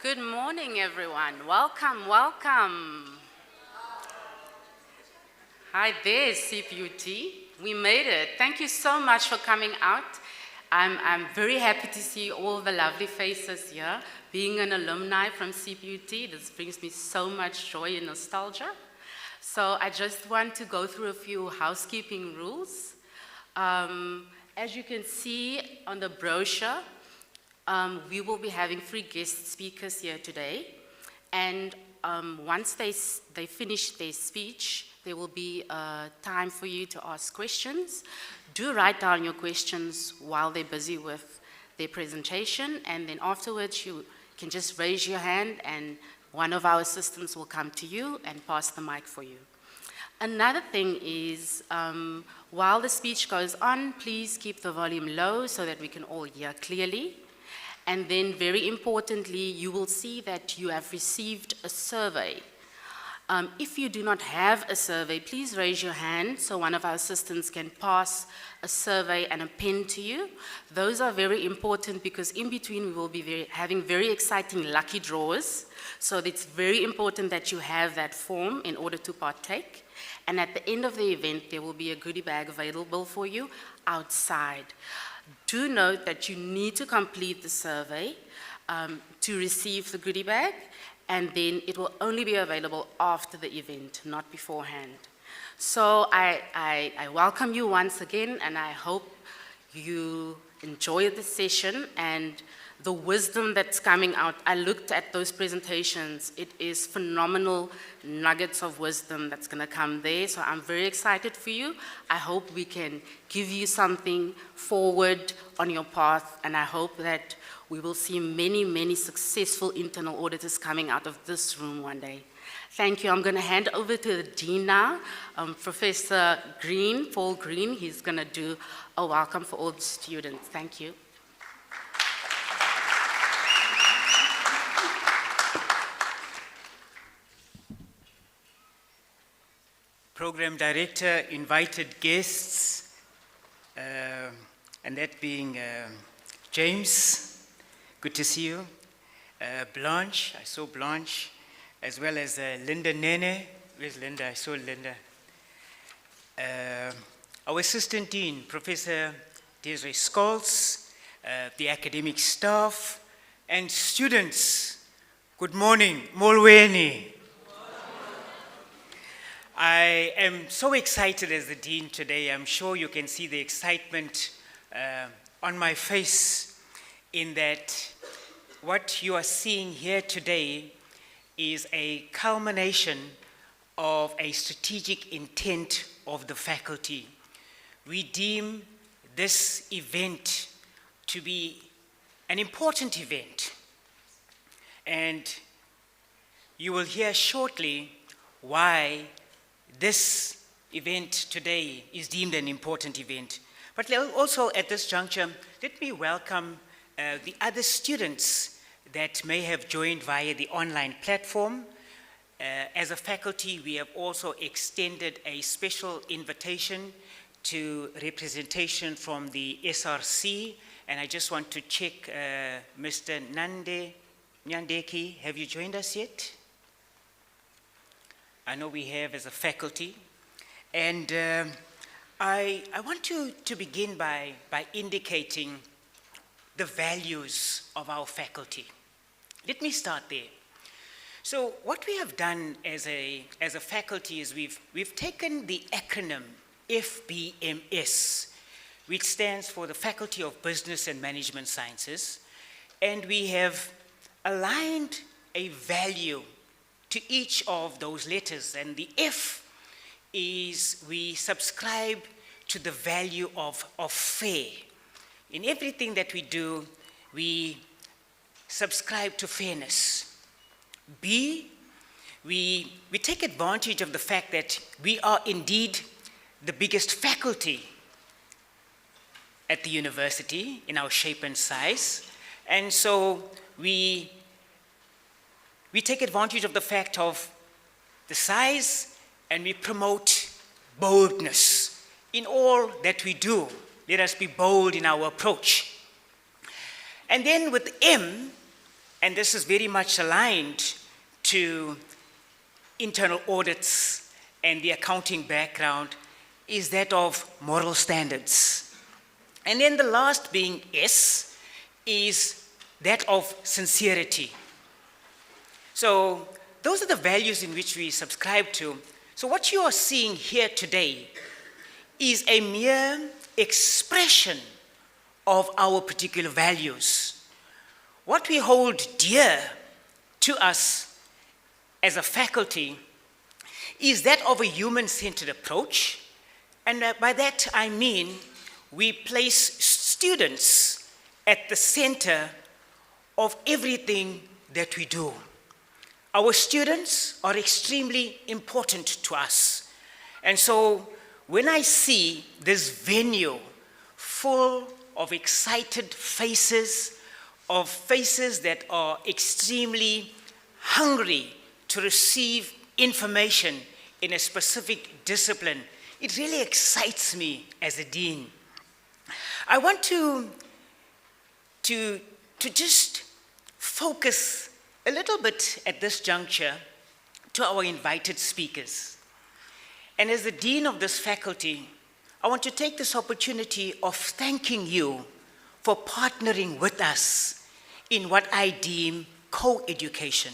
Good morning, everyone. Welcome, welcome. Hi there, CPUT. We made it. Thank you so much for coming out. I'm very happy to see all the lovely faces here. Being an alumni from CPUT, this brings me so much joy and nostalgia. So I just want to go through a few housekeeping rules. As you can see on the brochure, we will be having 3 guest speakers here today. And once they finish their speech, there will be time for you to ask questions. Do write down your questions while they're busy with their presentation, and then afterwards you can just raise your hand and one of our assistants will come to you and pass the mic for you. Another thing is, while the speech goes on, please keep the volume low so that we can all hear clearly. And then very importantly, you will see that you have received a survey. If you do not have a survey, please raise your hand so one of our assistants can pass a survey and a pen to you. Those are very important because in between we will be having very exciting lucky draws. So it's very important that you have that form in order to partake. And at the end of the event, there will be a goodie bag available for you outside. Do note that you need to complete the survey to receive the goodie bag, and then it will only be available after the event, not beforehand. So I welcome you once again, and I hope you enjoy the session and the wisdom that's coming out. I looked at those presentations. It is phenomenal nuggets of wisdom that's going to come there. So I'm very excited for you. I hope we can give you something forward on your path, and I hope that we will see many, many successful internal auditors coming out of this room one day. Thank you. I'm going to hand over to the Dean now, Professor Green, Paul Green. He's going to do a welcome for all the students. Thank you. Program Director, invited guests, and that being James, good to see you. Blanche, I saw Blanche, as well as Linda Nene. Where's Linda? I saw Linda. Our Assistant Dean, Professor Desiree Scholz, the academic staff, and students, good morning, Molweni. I am so excited as the Dean today. I'm sure you can see the excitement on my face in that what you are seeing here today is a culmination of a strategic intent of the faculty. We deem this event to be an important event, and you will hear shortly why this event today is deemed an important event. But also at this juncture, let me welcome the other students that may have joined via the online platform. As a faculty, we have also extended a special invitation to representation from the SRC, and I just want to check, Mr. Nyandeki, have you joined us yet? I know we have as a faculty, and I want to begin by indicating the values of our faculty. Let me start there. So what we have done as a faculty is we've taken the acronym FBMS, which stands for the Faculty of Business and Management Sciences, and we have aligned a value to each of those letters. And the F is we subscribe to the value of fair. In everything that we do, we subscribe to fairness. B, we take advantage of the fact that we are indeed the biggest faculty at the university in our shape and size. And so we take advantage of the fact of the size, and we promote boldness in all that we do. Let us be bold in our approach. And then with M, and this is very much aligned to internal audits and the accounting background, is that of moral standards. And then the last, being S, is that of sincerity. So those are the values in which we subscribe to. So what you are seeing here today is a mere expression of our particular values. What we hold dear to us as a faculty is that of a human-centered approach. And by that I mean we place students at the center of everything that we do. Our students are extremely important to us. And so when I see this venue full of excited faces, of faces that are extremely hungry to receive information in a specific discipline, it really excites me as a dean. I want to just focus a little bit at this juncture to our invited speakers. And as the dean of this faculty, I want to take this opportunity of thanking you for partnering with us in what I deem co-education.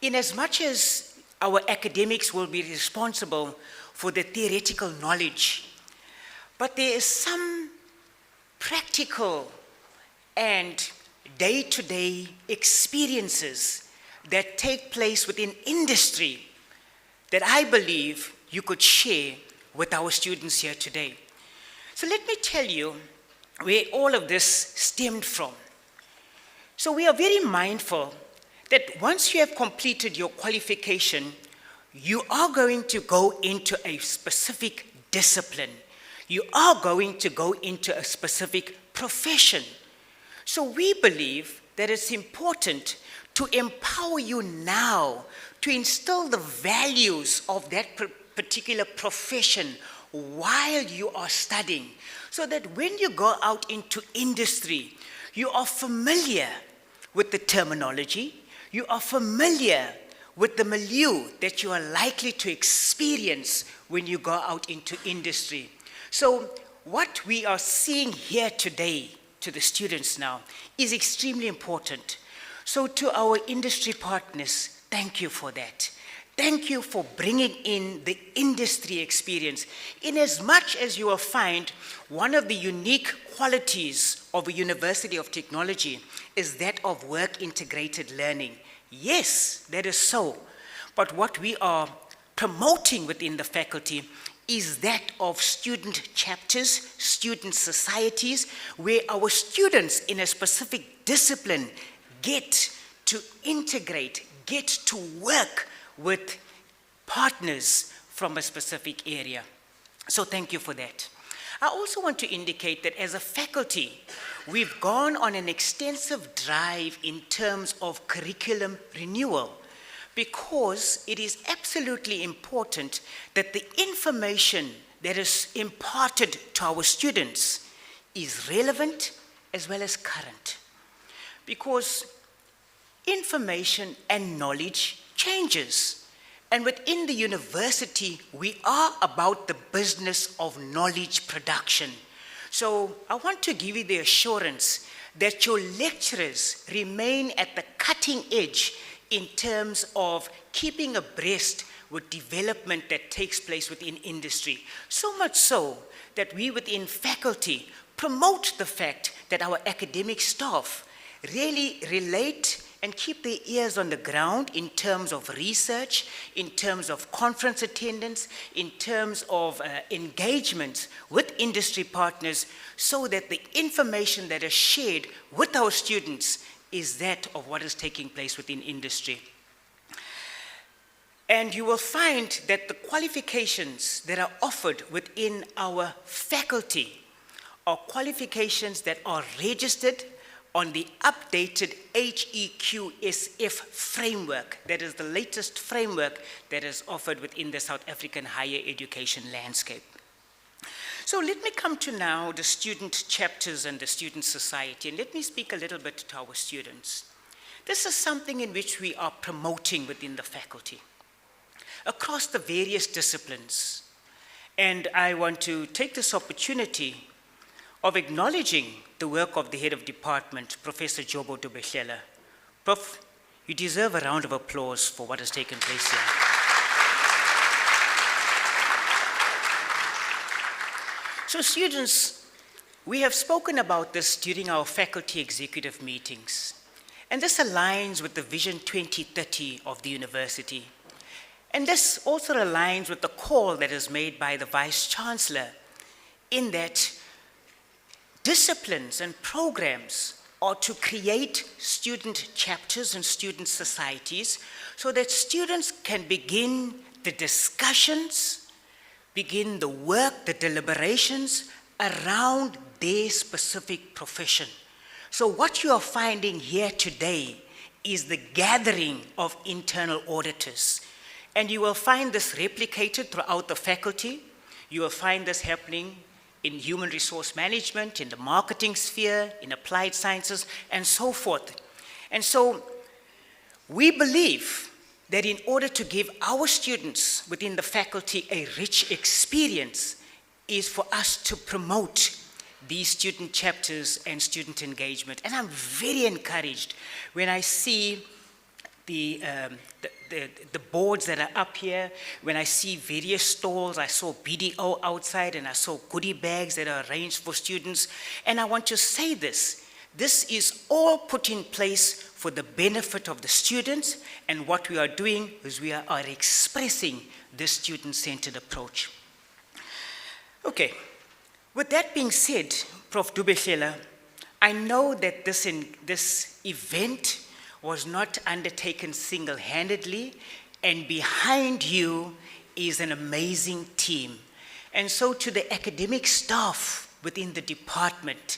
In as much as our academics will be responsible for the theoretical knowledge, but there is some practical and day-to-day experiences that take place within industry that I believe you could share with our students here today. So let me tell you where all of this stemmed from. So we are very mindful that once you have completed your qualification, you are going to go into a specific discipline. You are going to go into a specific profession. So we believe that it's important to empower you now to instill the values of that particular profession while you are studying, so that when you go out into industry, you are familiar with the terminology, you are familiar with the milieu that you are likely to experience when you go out into industry. So what we are seeing here today to the students now is extremely important. So to our industry partners, thank you for that. Thank you for bringing in the industry experience. In as much as you will find one of the unique qualities of a University of Technology is that of work-integrated learning. Yes, that is so. But what we are promoting within the faculty is that of student chapters, student societies, where our students in a specific discipline get to integrate, get to work with partners from a specific area. So thank you for that. I also want to indicate that as a faculty, we've gone on an extensive drive in terms of curriculum renewal, because it is absolutely important that the information that is imparted to our students is relevant as well as current. Because information and knowledge changes. And within the university, we are about the business of knowledge production. So I want to give you the assurance that your lecturers remain at the cutting edge in terms of keeping abreast with development that takes place within industry. So much so that we within faculty promote the fact that our academic staff really relate and keep their ears on the ground in terms of research, in terms of conference attendance, in terms of engagement with industry partners, so that the information that is shared with our students is that of what is taking place within industry. And you will find that the qualifications that are offered within our faculty are qualifications that are registered on the updated HEQSF framework. That is the latest framework that is offered within the South African higher education landscape. So let me come to now the student chapters and the student society, and let me speak a little bit to our students. This is something in which we are promoting within the faculty, across the various disciplines. And I want to take this opportunity of acknowledging the work of the head of department, Professor Jobo Dubehlela. Prof, you deserve a round of applause for what has taken place here. So students, we have spoken about this during our faculty executive meetings. And this aligns with the Vision 2030 of the university. And this also aligns with the call that is made by the Vice-Chancellor, in that disciplines and programs are to create student chapters and student societies so that students can begin the discussions, begin the work, the deliberations around their specific profession. So what you are finding here today is the gathering of internal auditors. And you will find this replicated throughout the faculty. You will find this happening in human resource management, in the marketing sphere, in applied sciences, and so forth. And so we believe that in order to give our students within the faculty a rich experience is for us to promote these student chapters and student engagement. And I'm very encouraged when I see the boards that are up here, when I see various stalls. I saw BDO outside and I saw goodie bags that are arranged for students. And I want to say this is all put in place for the benefit of the students, and what we are doing is we are expressing this student-centered approach. Okay, with that being said, Prof. Dubehlela, I know that this event was not undertaken single-handedly, and behind you is an amazing team. And so to the academic staff within the department,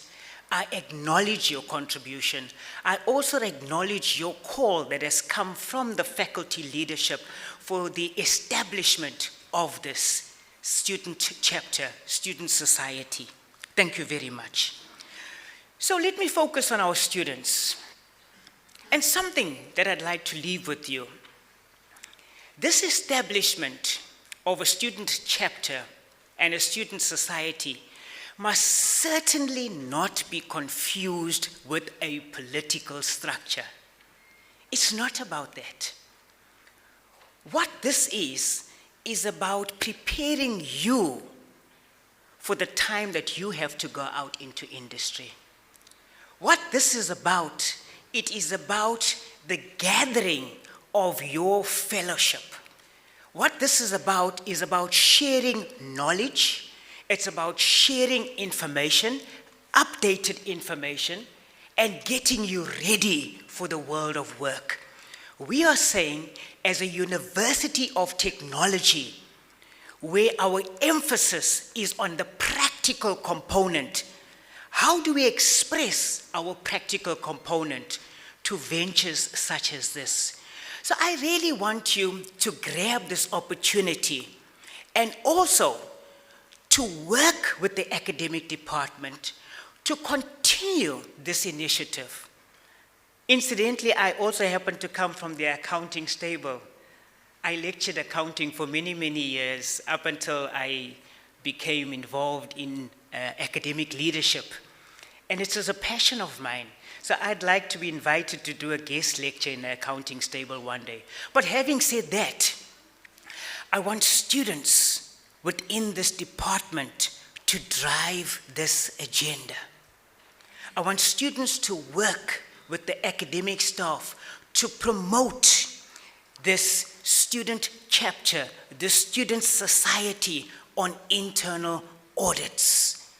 I acknowledge your contribution. I also acknowledge your call that has come from the faculty leadership for the establishment of this student chapter, student society. Thank you very much. So let me focus on our students. And something that I'd like to leave with you. This establishment of a student chapter and a student society must certainly not be confused with a political structure. It's not about that. What this is about preparing you for the time that you have to go out into industry. What this is about, it is about the gathering of your fellowship. What this is about sharing knowledge. It's about sharing information, updated information, and getting you ready for the world of work. We are saying, as a university of technology, where our emphasis is on the practical component, how do we express our practical component to ventures such as this? So I really want you to grab this opportunity and also to work with the academic department to continue this initiative. Incidentally, I also happen to come from the accounting stable. I lectured accounting for many, many years up until I became involved in academic leadership. And it is a passion of mine. So I'd like to be invited to do a guest lecture in the accounting stable one day. But having said that, I want students within this department to drive this agenda. I want students to work with the academic staff to promote this student chapter, this student society on internal audits.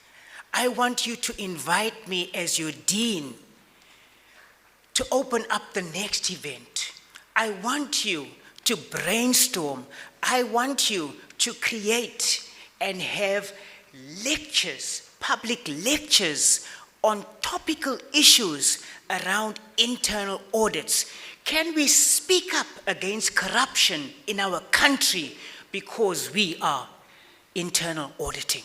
I want you to invite me as your dean to open up the next event. I want you to brainstorm. I want you to create and have lectures, public lectures on topical issues around internal audits. Can we speak up against corruption in our country because we are internal auditing?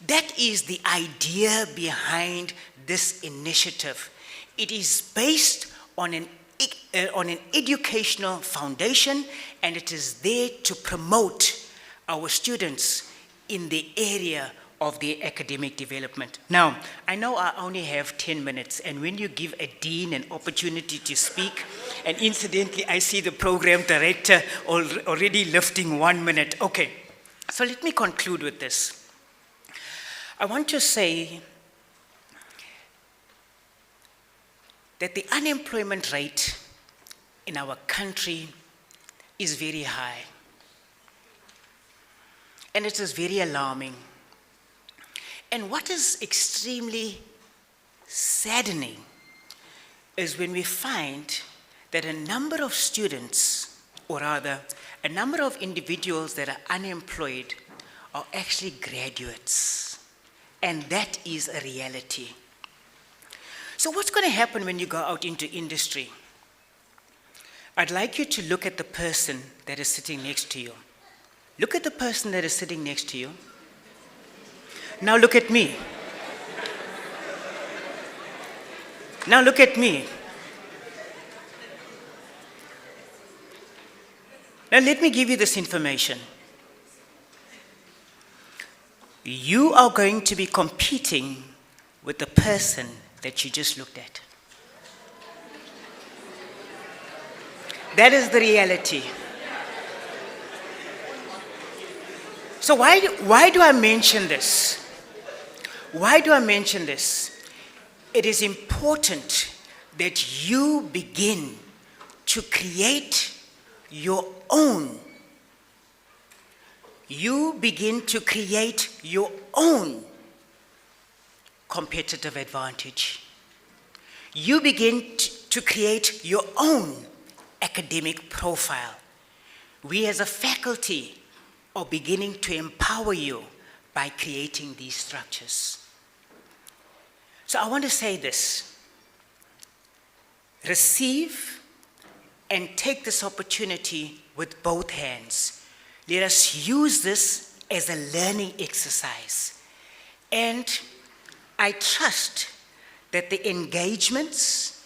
That is the idea behind this initiative. It is based on an on an educational foundation, and it is there to promote our students in the area of their academic development. Now, I know I only have 10 minutes, and when you give a dean an opportunity to speak, and incidentally, I see the program director already lifting 1 minute. Okay, so let me conclude with this. I want to say that the unemployment rate in our country is very high, and it is very alarming. And what is extremely saddening is when we find that a number of students, or rather, a number of individuals that are unemployed are actually graduates. And that is a reality. So what's going to happen when you go out into industry? I'd like you to look at the person that is sitting next to you. Look at the person that is sitting next to you. Now look at me. Now look at me. Now let me give you this information. You are going to be competing with the person that you just looked at. That is the reality. So why do I mention this? Why do I mention this? It is important that you begin to create your own. You begin to create your own competitive advantage. You begin to create your own academic profile. We as a faculty are beginning to empower you by creating these structures. So I want to say this. Receive and take this opportunity with both hands. Let us use this as a learning exercise. And I trust that the engagements,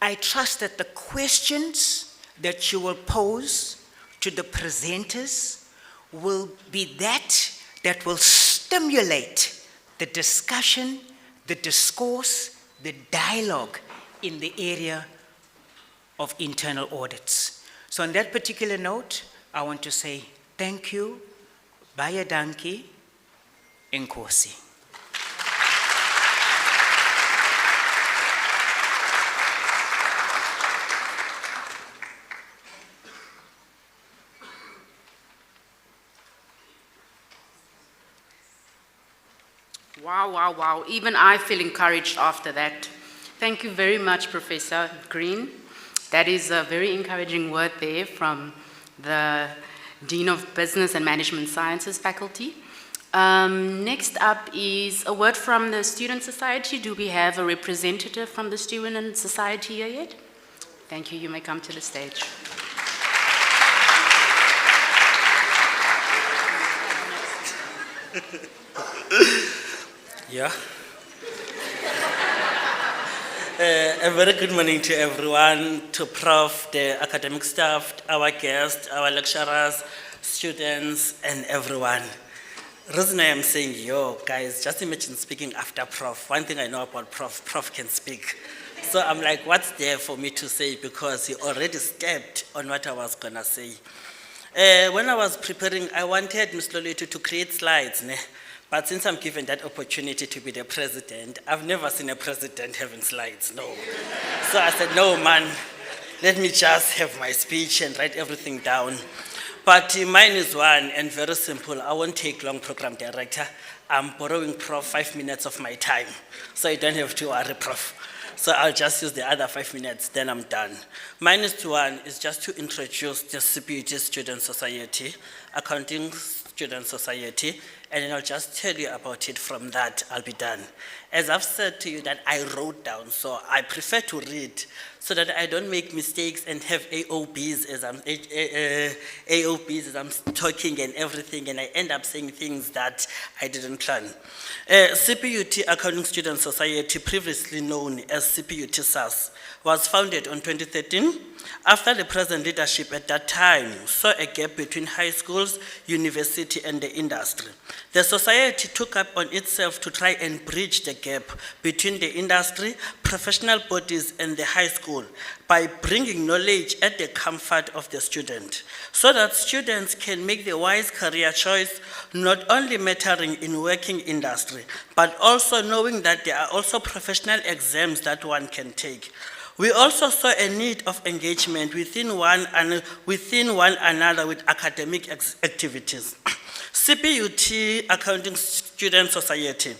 I trust that the questions that you will pose to the presenters will be that will stimulate the discussion, the discourse, the dialogue in the area of internal audits. So on that particular note, I want to say thank you, Baya Danki, Nkosi. Wow, wow, wow. Even I feel encouraged after that. Thank you very much, Professor Green. That is a very encouraging word there from the Dean of Business and Management Sciences faculty. Next up is a word from the Student Society. Do we have a representative from the Student Society here yet? Thank you. You may come to the stage. Yeah. A very good morning to everyone, to Prof, the academic staff, our guests, our lecturers, students, and everyone. Reason I am saying, yo, guys, just imagine speaking after Prof. One thing I know about Prof can speak. So I'm like, what's there for me to say? Because he already stepped on what I was gonna say. When I was preparing, I wanted Ms. Lolito to create slides, ne? But since I'm given that opportunity to be the president, I've never seen a president having slides, no. So I said, no, man, let me just have my speech and write everything down. But mine is one and very simple. I won't take long, program director. I'm borrowing Prof 5 minutes of my time, so you don't have to worry, Prof. So I'll just use the other 5 minutes, then I'm done. Minus one is just to introduce the CPUT Student Society, Accounting Student Society, and then I'll just tell you about it. From that, I'll be done. As I've said to you that I wrote down, so I prefer to read so that I don't make mistakes and have AOBs as I'm talking and everything, and I end up saying things that I didn't plan. CPUT Accounting Student Society, previously known as CPUT SAS, was founded on 2013 after the present leadership at that time saw a gap between high schools, university, and the industry. The society took up on itself to try and bridge the gap between the industry, professional bodies, and the high school by bringing knowledge at the comfort of the student, so that students can make the wise career choice, not only mattering in working industry, but also knowing that there are also professional exams that one can take. We also saw a need of engagement within one another with academic activities. CPUT Accounting Student Society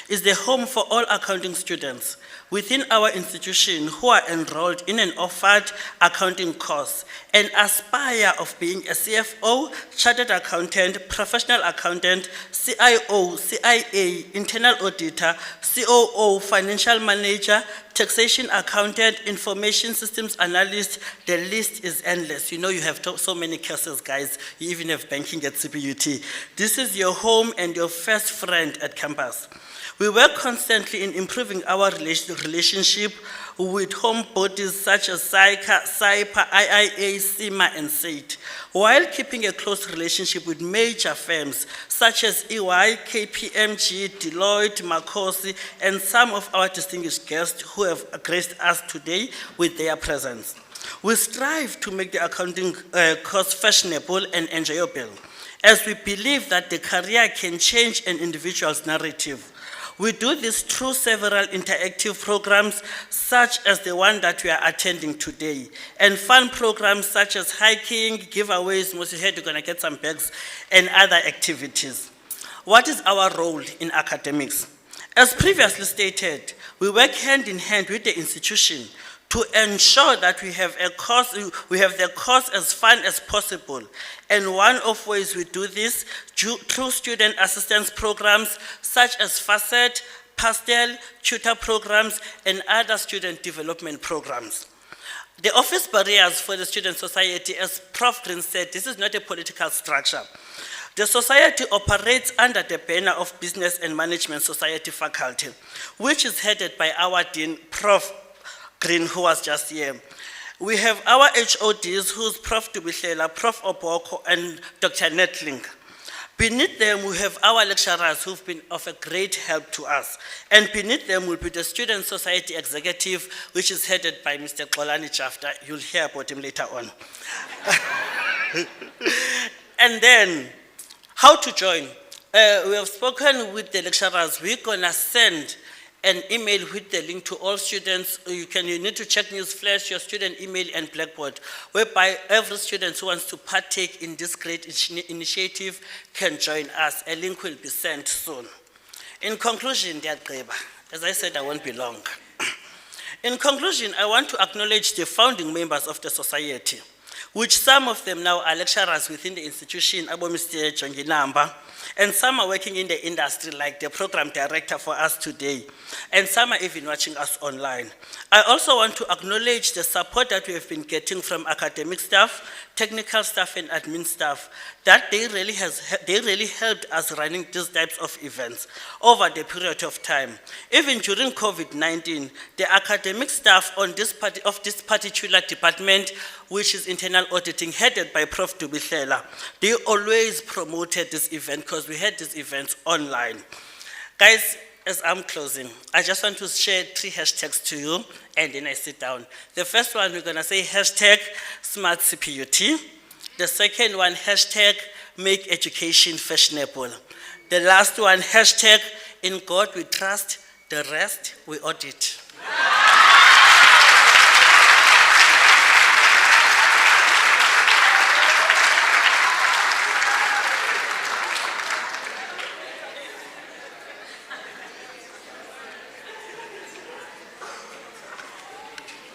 is the home for all accounting students within our institution who are enrolled in an offered accounting course and aspire of being a CFO, chartered accountant, professional accountant, CIO, CIA, internal auditor, COO, financial manager, taxation accountant, information systems analyst. The list is endless. You know you have so many courses, guys. You even have banking at CPUT. This is your home and your first friend at campus. We work constantly in improving our relationship with home bodies such as SAICA, SAIPA, IIA, CIMA, and SAIT, while keeping a close relationship with major firms such as EY, KPMG, Deloitte, Makosi, and some of our distinguished guests who have graced us today with their presence. We strive to make the accounting course fashionable and enjoyable, as we believe that the career can change an individual's narrative. We do this through several interactive programs, such as the one that we are attending today, and fun programs such as hiking, giveaways, most of you are going to get some bags, and other activities. What is our role in academics? As previously stated, we work hand in hand with the institution to ensure that we have the course as fun as possible. And one of ways we do this through student assistance programs such as FACET, PASTEL, tutor programs, and other student development programs. The office barriers for the student society, as Prof. Green said, this is not a political structure. The society operates under the banner of Business and Management Society faculty, which is headed by our Dean, Prof. Green, who was just here. We have our HODs, who's Prof. Tubihlela, Prof. Oboko, and Dr. Netling. Beneath them, we have our lecturers who've been of a great help to us. And beneath them will be the Student Society Executive, which is headed by Mr. Xolani Jafta. You'll hear about him later on. And then, how to join? We have spoken with the lecturers. We're gonna send an email with the link to all students. You need to check Newsflash, your student email, and Blackboard, whereby every student who wants to partake in this great initiative can join us. A link will be sent soon. In conclusion, dear Greba, as I said, I won't be long. In conclusion, I want to acknowledge the founding members of the society, which some of them now are lecturers within the institution, Abo Mr. Jonginamba, and some are working in the industry, like the program director for us today, and some are even watching us online. I also want to acknowledge the support that we have been getting from academic staff, technical staff, and admin staff, that they really helped us running these types of events over the period of time. Even during COVID-19, the academic staff of this particular department, which is internal auditing, headed by Prof. Tubihlela, they always promoted this event because we had these events online. Guys, as I'm closing, I just want to share 3 hashtags to you, and then I sit down. The first one, we're gonna say hashtag Smart CPUT. The second one, hashtag Make Education Fashionable. The last one, hashtag In God We Trust, the rest we audit.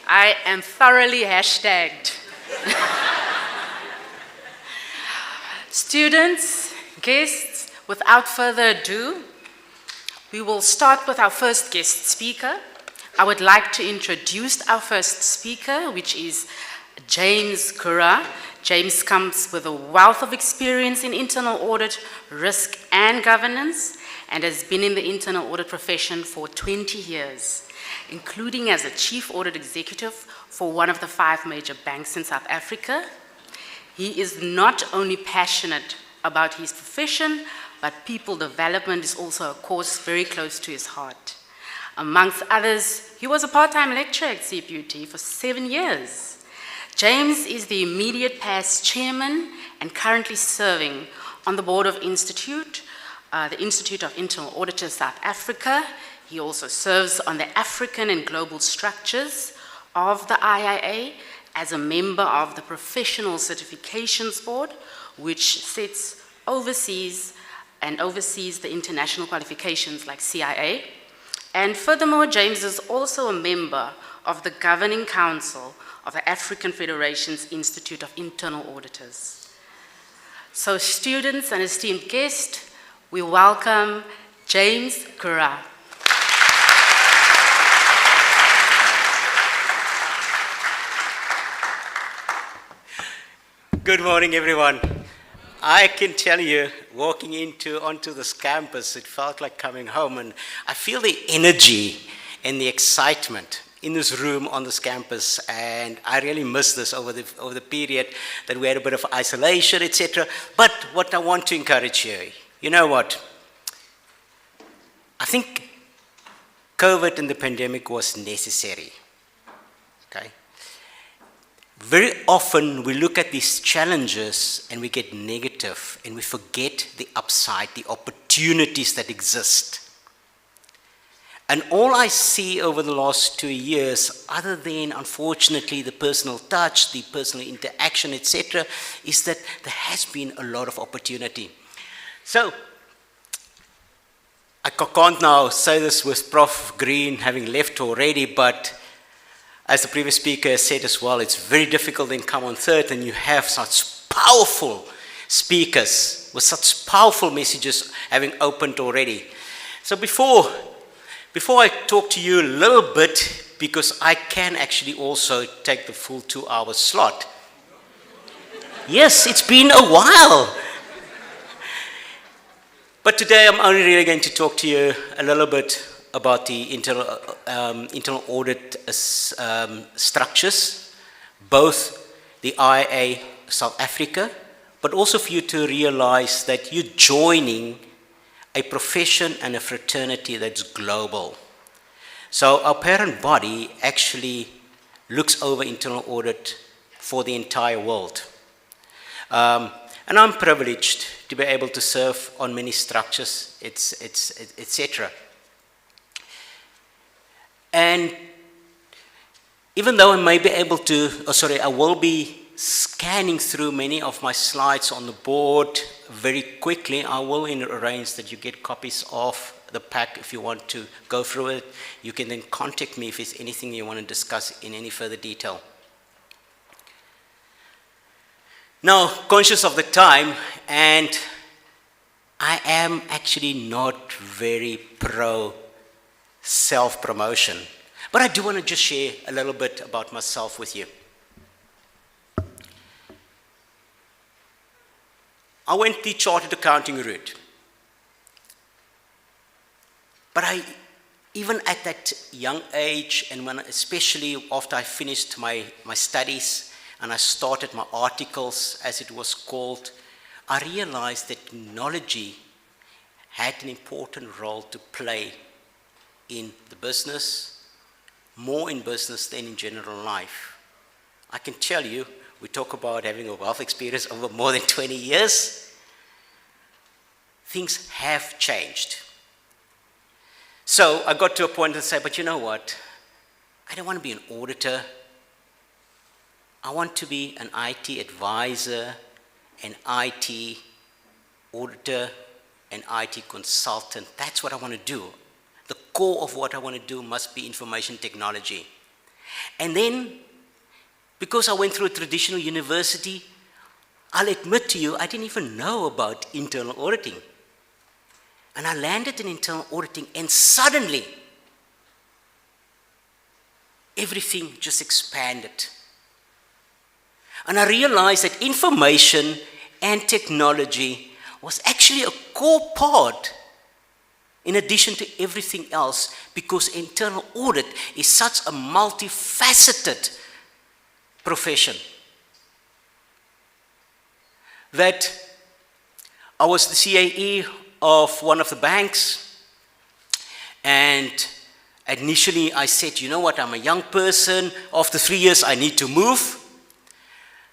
I am thoroughly hashtagged. Students, guests, without further ado, we will start with our first guest speaker. I would like to introduce our first speaker, which is James Kura. James comes with a wealth of experience in internal audit, risk, and governance, and has been in the internal audit profession for 20 years, including as a chief audit executive for one of the 5 major banks in South Africa. He is not only passionate about his profession, but people development is also a cause very close to his heart. Amongst others, he was a part-time lecturer at CPUT for 7 years. James is the immediate past chairman and currently serving on the board of the Institute of Internal Auditors South Africa. He also serves on the African and global structures of the IIA as a member of the Professional Certifications Board, which sits overseas the international qualifications like CIA. And furthermore, James is also a member of the Governing Council of the African Federation's Institute of Internal Auditors. So students and esteemed guests, we welcome James Kura. Good morning, everyone. I can tell you, walking onto this campus, it felt like coming home, and I feel the energy and the excitement in this room on this campus, and I really miss this over the period that we had a bit of isolation, etc. But what I want to encourage you know what? I think COVID and the pandemic was necessary, okay? Very often we look at these challenges and we get negative and we forget the upside, the opportunities that exist. And all I see over the last 2 years, other than unfortunately the personal touch, the personal interaction, etc., is that there has been a lot of opportunity. So, I can't now say this with Prof. Green having left already, but as the previous speaker has said as well, it's very difficult to come on third and you have such powerful speakers with such powerful messages having opened already. So before I talk to you a little bit, because I can actually also take the full 2-hour slot. Yes, it's been a while. But today I'm only really going to talk to you a little bit about the internal audit structures, both the IIA South Africa, but also for you to realize that you're joining a profession and a fraternity that's global. So our parent body actually looks over internal audit for the entire world. And I'm privileged to be able to serve on many structures, etc. And even though I may be able to, I will be scanning through many of my slides on the board very quickly. I will arrange that you get copies of the pack if you want to go through it. You can then contact me if there's anything you want to discuss in any further detail. Now, conscious of the time, and I am actually not very pro self-promotion, but I do want to just share a little bit about myself with you. I went the chartered accounting route, but even at that young age, and especially after I finished my studies and I started my articles, as it was called, I realized that technology had an important role to play in the business, more in business than in general life. I can tell you, we talk about having a wealth experience over more than 20 years. Things have changed. So I got to a point and said, but you know what? I don't want to be an auditor. I want to be an IT advisor, an IT auditor, an IT consultant. That's what I want to do. The core of what I want to do must be information technology. And then, because I went through a traditional university, I'll admit to you, I didn't even know about internal auditing. And I landed in internal auditing, and suddenly, everything just expanded. And I realized that information and technology was actually a core part in addition to everything else, because internal audit is such a multifaceted profession that I was the CAE of one of the banks, and initially I said, you know what, I'm a young person, after 3 years I need to move.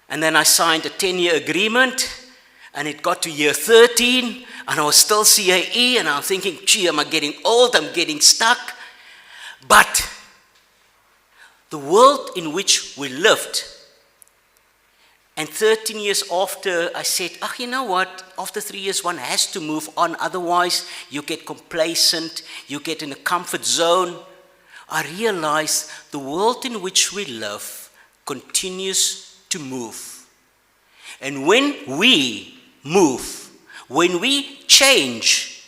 And then I signed a 10-year agreement, and it got to year 13, and I was still CAE, and I'm thinking, gee, am I getting old? I'm getting stuck. But the world in which we lived, and 13 years after, I said, you know what? After 3 years, one has to move on. Otherwise, you get complacent, you get in a comfort zone. I realized the world in which we live continues to move. And when we move, when we change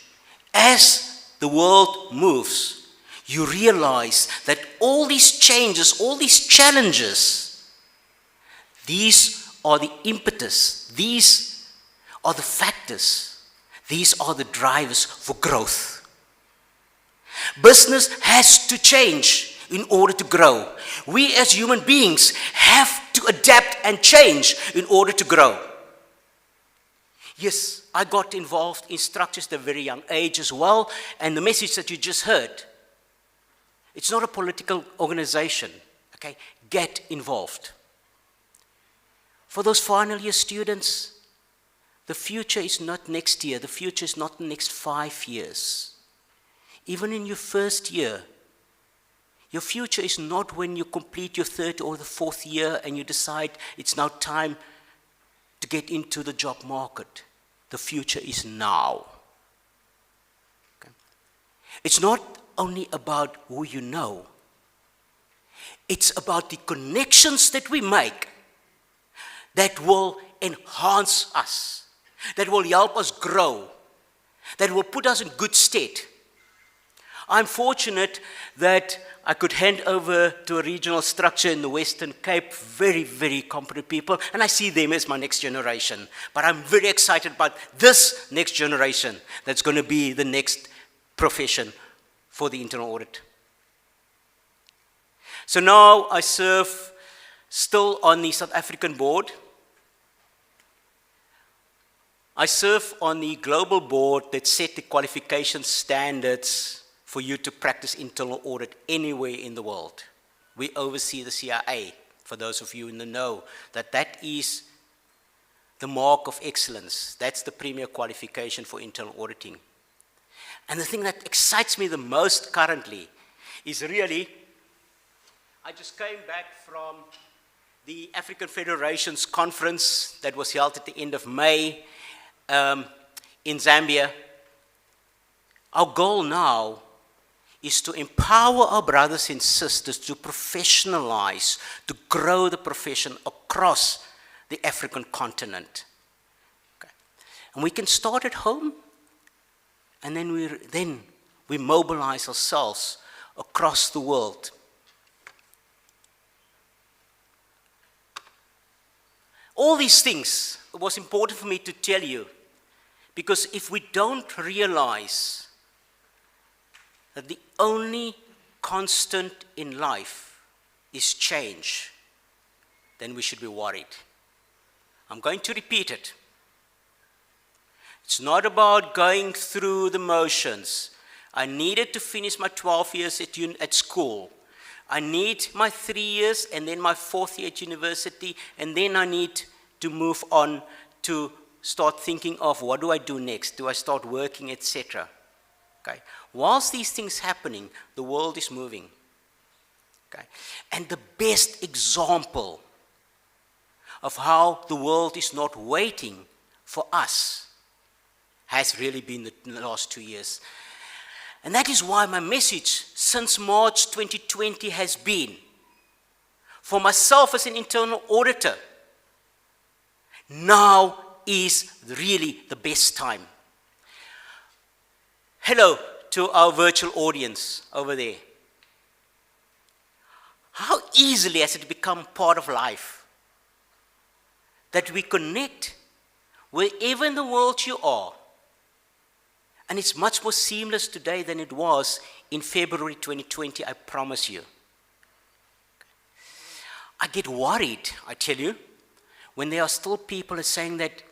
as the world moves, you realize that all these changes, all these challenges, these are the impetus, these are the factors, these are the drivers for growth. Business has to change in order to grow. We as human beings have to adapt and change in order to grow. Yes, I got involved in structures at a very young age as well, and the message that you just heard, it's not a political organization, okay? Get involved. For those final year students, the future is not next year, the future is not the next 5 years. Even in your first year, your future is not when you complete your third or the fourth year and you decide it's now time to get into the job market. The future is now. Okay? It's not only about who you know. It's about the connections that we make that will enhance us, that will help us grow, that will put us in good stead. I'm fortunate that I could hand over to a regional structure in the Western Cape, very, very competent people, and I see them as my next generation. But I'm very excited about this next generation that's going to be the next profession for the internal audit. So now I serve still on the South African board. I serve on the global board that set the qualification standards for you to practice internal audit anywhere in the world. We oversee the CIA, for those of you in the know, that is the mark of excellence. That's the premier qualification for internal auditing. And the thing that excites me the most currently is really, I just came back from the African Federation's conference that was held at the end of May in Zambia. Our goal now is to empower our brothers and sisters to professionalize, to grow the profession across the African continent. Okay. And we can start at home, and then we mobilize ourselves across the world. All these things, it was important for me to tell you, because if we don't realize that the only constant in life is change, then we should be worried. I'm going to repeat it. It's not about going through the motions. I needed to finish my 12 years at school. I need my 3 years and then my 4th year at university, and then I need to move on to start thinking of what do I do next? Do I start working, etc.? Okay. Whilst these things happening, the world is moving. Okay. And the best example of how the world is not waiting for us has really been the last 2 years. And that is why my message since March 2020 has been, for myself as an internal auditor, now is really the best time. hello to our virtual audience over there. How easily has it become part of life that we connect wherever in the world you are? And it's much more seamless today than it was in February 2020, I promise you. I get worried, I tell you, when there are still people saying that,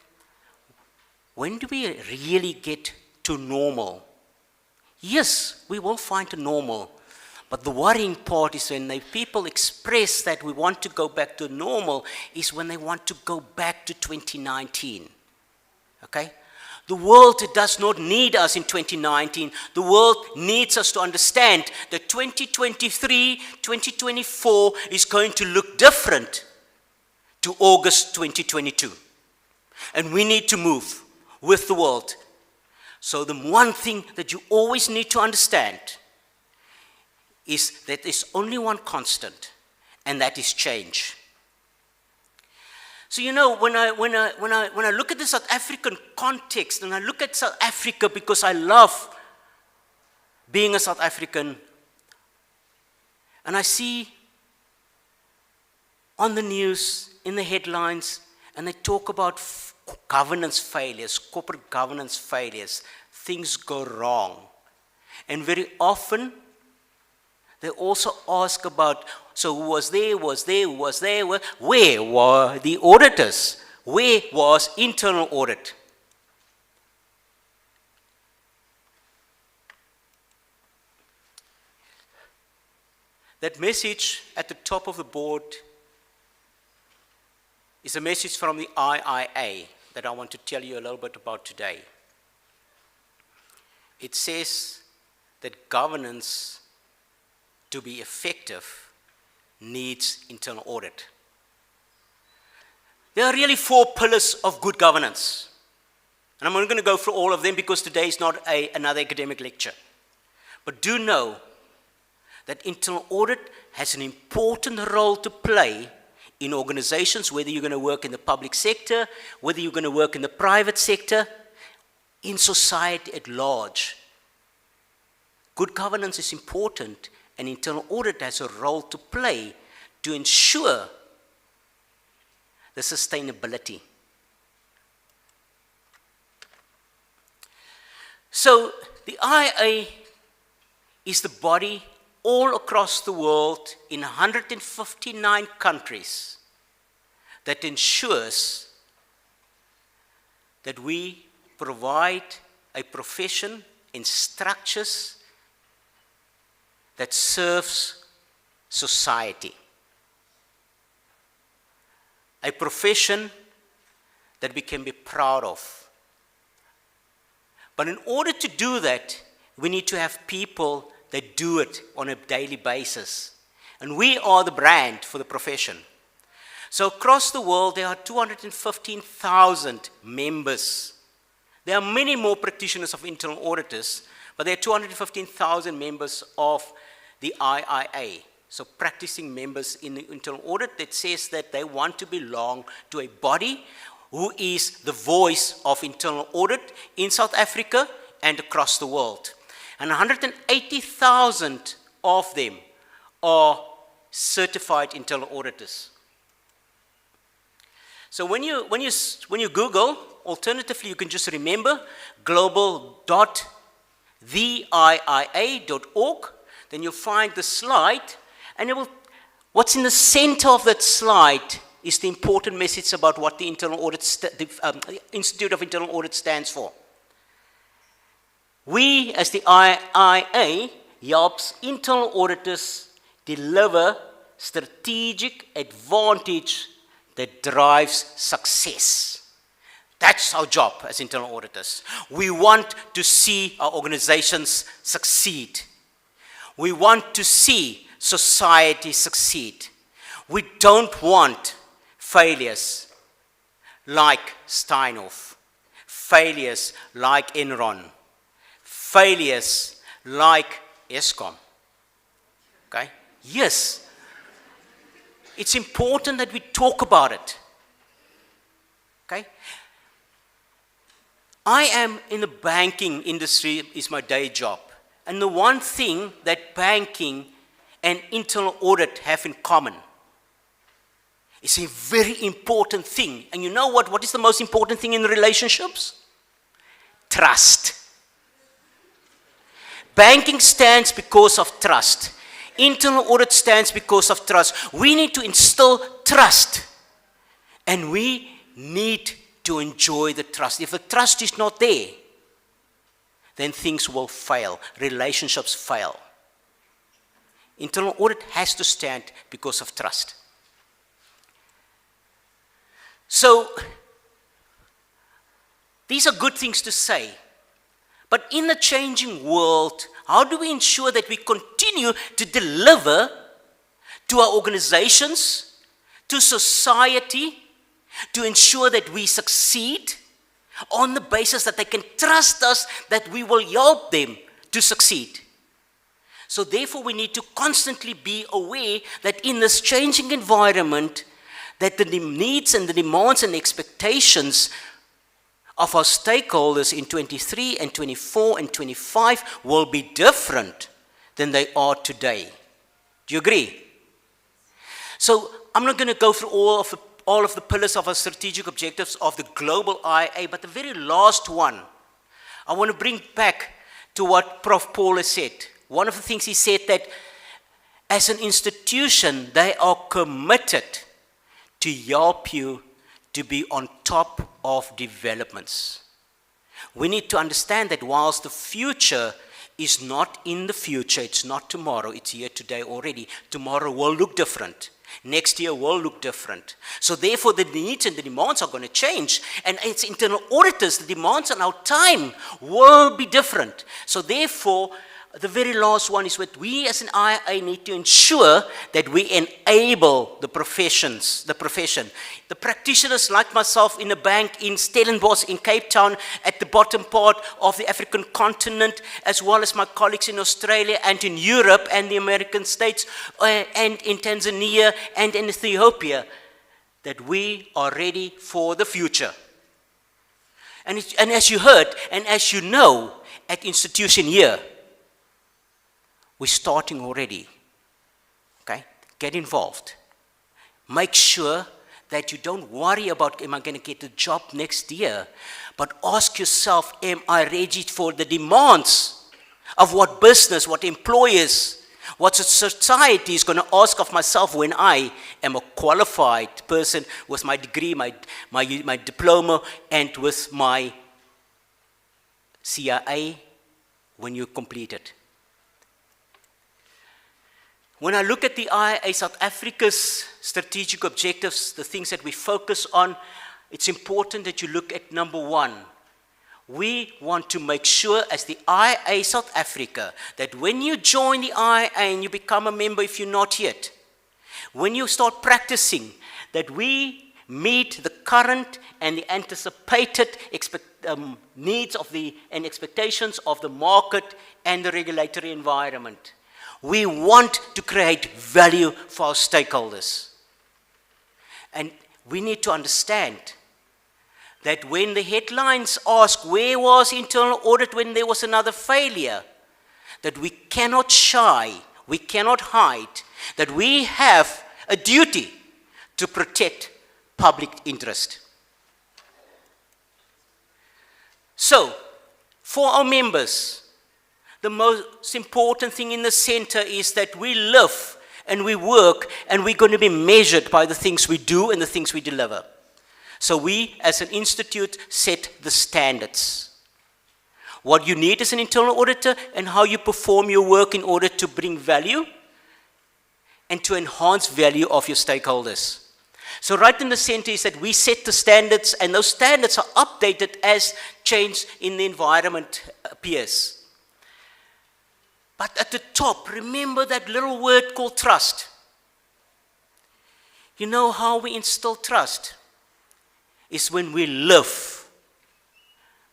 when do we really get to normal? Yes, we will find a normal. But the worrying part is when the people express that we want to go back to normal, is when they want to go back to 2019. Okay? The world does not need us in 2019. The world needs us to understand that 2023, 2024 is going to look different to August 2022. And we need to move with the world. So the one thing that you always need to understand is that there's only one constant, and that is change. So you know, when I look at the South African context, and I look at South Africa because I love being a South African, and I see on the news, in the headlines, and they talk about governance failures, corporate governance failures, things go wrong. And very often, they also ask about, so who was there, where were the auditors? Where was internal audit? That message at the top of the board is a message from the IIA that I want to tell you a little bit about today. It says that governance, to be effective, needs internal audit. There are really 4 pillars of good governance. And I'm not going to go through all of them because today is not another academic lecture. But do know that internal audit has an important role to play in organizations, whether you're going to work in the public sector, whether you're going to work in the private sector, in society at large. Good governance is important, and internal audit has a role to play to ensure the sustainability. So the IA is the body all across the world in 159 countries that ensures that we provide a profession in structures that serves society. A profession that we can be proud of. But in order to do that, we need to have people that do it on a daily basis. And we are the brand for the profession. So across the world, there are 215,000 members. There are many more practitioners of internal auditors, but there are 215,000 members of the IIA. So practicing members in the internal audit that says that they want to belong to a body who is the voice of internal audit in South Africa and across the world. And 180,000 of them are certified internal auditors. So when you Google, alternatively you can just remember global.theiia.org, then you'll find the slide, and what's in the center of that slide is the important message about what the Internal Audit, the Institute of Internal Audit stands for. We, as the IIA, helps internal auditors deliver strategic advantage that drives success. That's our job as internal auditors. We want to see our organizations succeed. We want to see society succeed. We don't want failures like Steinhoff, failures like Enron, failures like Eskom. Okay? Yes, it's important that we talk about it. Okay? I am in the banking industry, is my day job. And the one thing that banking and internal audit have in common is a very important thing. And you know what? What is the most important thing in relationships? Trust. Banking stands because of trust. Internal audit stands because of trust. We need to instill trust. And we need to enjoy the trust. If the trust is not there, then things will fail. Relationships fail. Internal audit has to stand because of trust. So, these are good things to say. But in the changing world, how do we ensure that we continue to deliver to our organizations, to society, to ensure that we succeed on the basis that they can trust us, that we will help them to succeed? So therefore, we need to constantly be aware that in this changing environment, that the needs and the demands and expectations of our stakeholders in 23 and 24 and 25 will be different than they are today. Do you agree? So I'm not going to go through all of the pillars of our strategic objectives of the global IA, but the very last one, I want to bring back to what Prof. Paul has said. One of the things he said, that as an institution, they are committed to help you to be on top of developments. We need to understand that whilst the future is not in the future, it's not tomorrow, it's here today already. Tomorrow will look different. Next year will look different. So therefore, the needs and the demands are going to change. And as internal auditors, the demands on our time will be different. So therefore, the very last one is what we as an IA need to ensure that we enable the profession. The practitioners like myself in a bank in Stellenbosch, in Cape Town, at the bottom part of the African continent, as well as my colleagues in Australia and in Europe and the American States and in Tanzania and in Ethiopia, that we are ready for the future. And as you heard, and as you know, at institution here, we're starting already. Okay? Get involved. Make sure that you don't worry about, am I going to get a job next year? But ask yourself, am I ready for the demands of what business, what employers, what society is going to ask of myself when I am a qualified person with my degree, my diploma, and with my CIA when you complete it. When I look at the IA South Africa's strategic objectives, the things that we focus on, it's important that you look at number one. We want to make sure as the IA South Africa that when you join the IA and you become a member if you're not yet, when you start practicing, that we meet the current and the anticipated needs of and expectations of the market and the regulatory environment. We want to create value for our stakeholders. And we need to understand that when the headlines ask, where was internal audit when there was another failure? That we cannot shy, we cannot hide, that we have a duty to protect public interest. So, for our members, the most important thing in the center is that we live and we work and we're going to be measured by the things we do and the things we deliver. So we, as an institute, set the standards. What you need as an internal auditor and how you perform your work in order to bring value and to enhance value of your stakeholders. So right in the center is that we set the standards, and those standards are updated as change in the environment appears. But at the top, remember that little word called trust. You know how we instill trust? Is when we live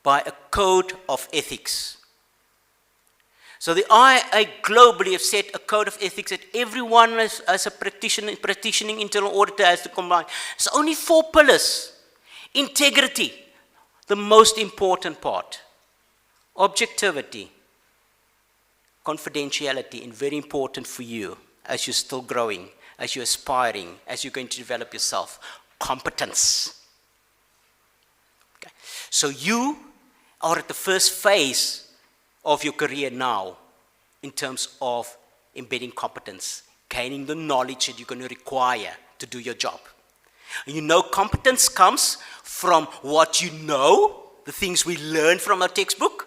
by a code of ethics. So the IA globally have set a code of ethics that everyone as a practicing internal auditor has to combine. It's only 4 pillars. Integrity. the most important part. Objectivity, confidentiality, and very important for you as you're still growing, as you're aspiring, as you're going to develop yourself. Competence. Okay. So you are at the first phase of your career now in terms of embedding competence, gaining the knowledge that you're going to require to do your job. And you know competence comes from what you know, the things we learn from our textbook.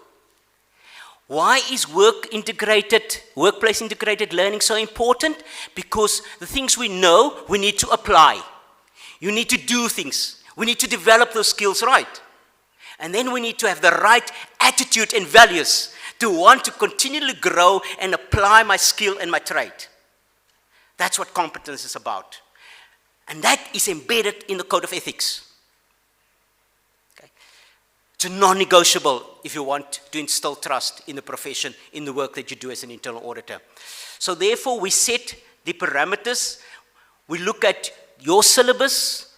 Why is workplace integrated learning so important? Because the things we know, we need to apply. You need to do things. We need to develop those skills right. And then we need to have the right attitude and values to want to continually grow and apply my skill and my trade. That's what competence is about. And that is embedded in the code of ethics. Okay. It's a non-negotiable if you want to instill trust in the profession, in the work that you do as an internal auditor. So therefore, we set the parameters. We look at your syllabus,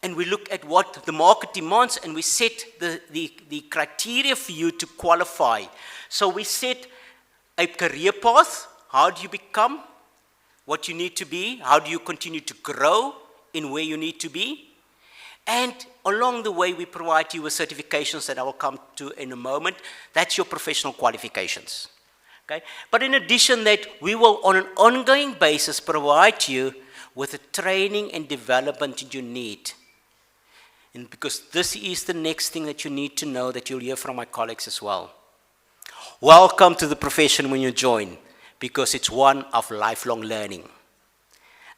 and we look at what the market demands, and we set the criteria for you to qualify. So we set a career path. How do you become what you need to be? How do you continue to grow in where you need to be? And along the way, we provide you with certifications that I will come to in a moment. That's your professional qualifications. Okay? But in addition that, we will on an ongoing basis provide you with the training and development that you need. And because this is the next thing that you need to know, that you'll hear from my colleagues as well. Welcome to the profession when you join, because it's one of lifelong learning.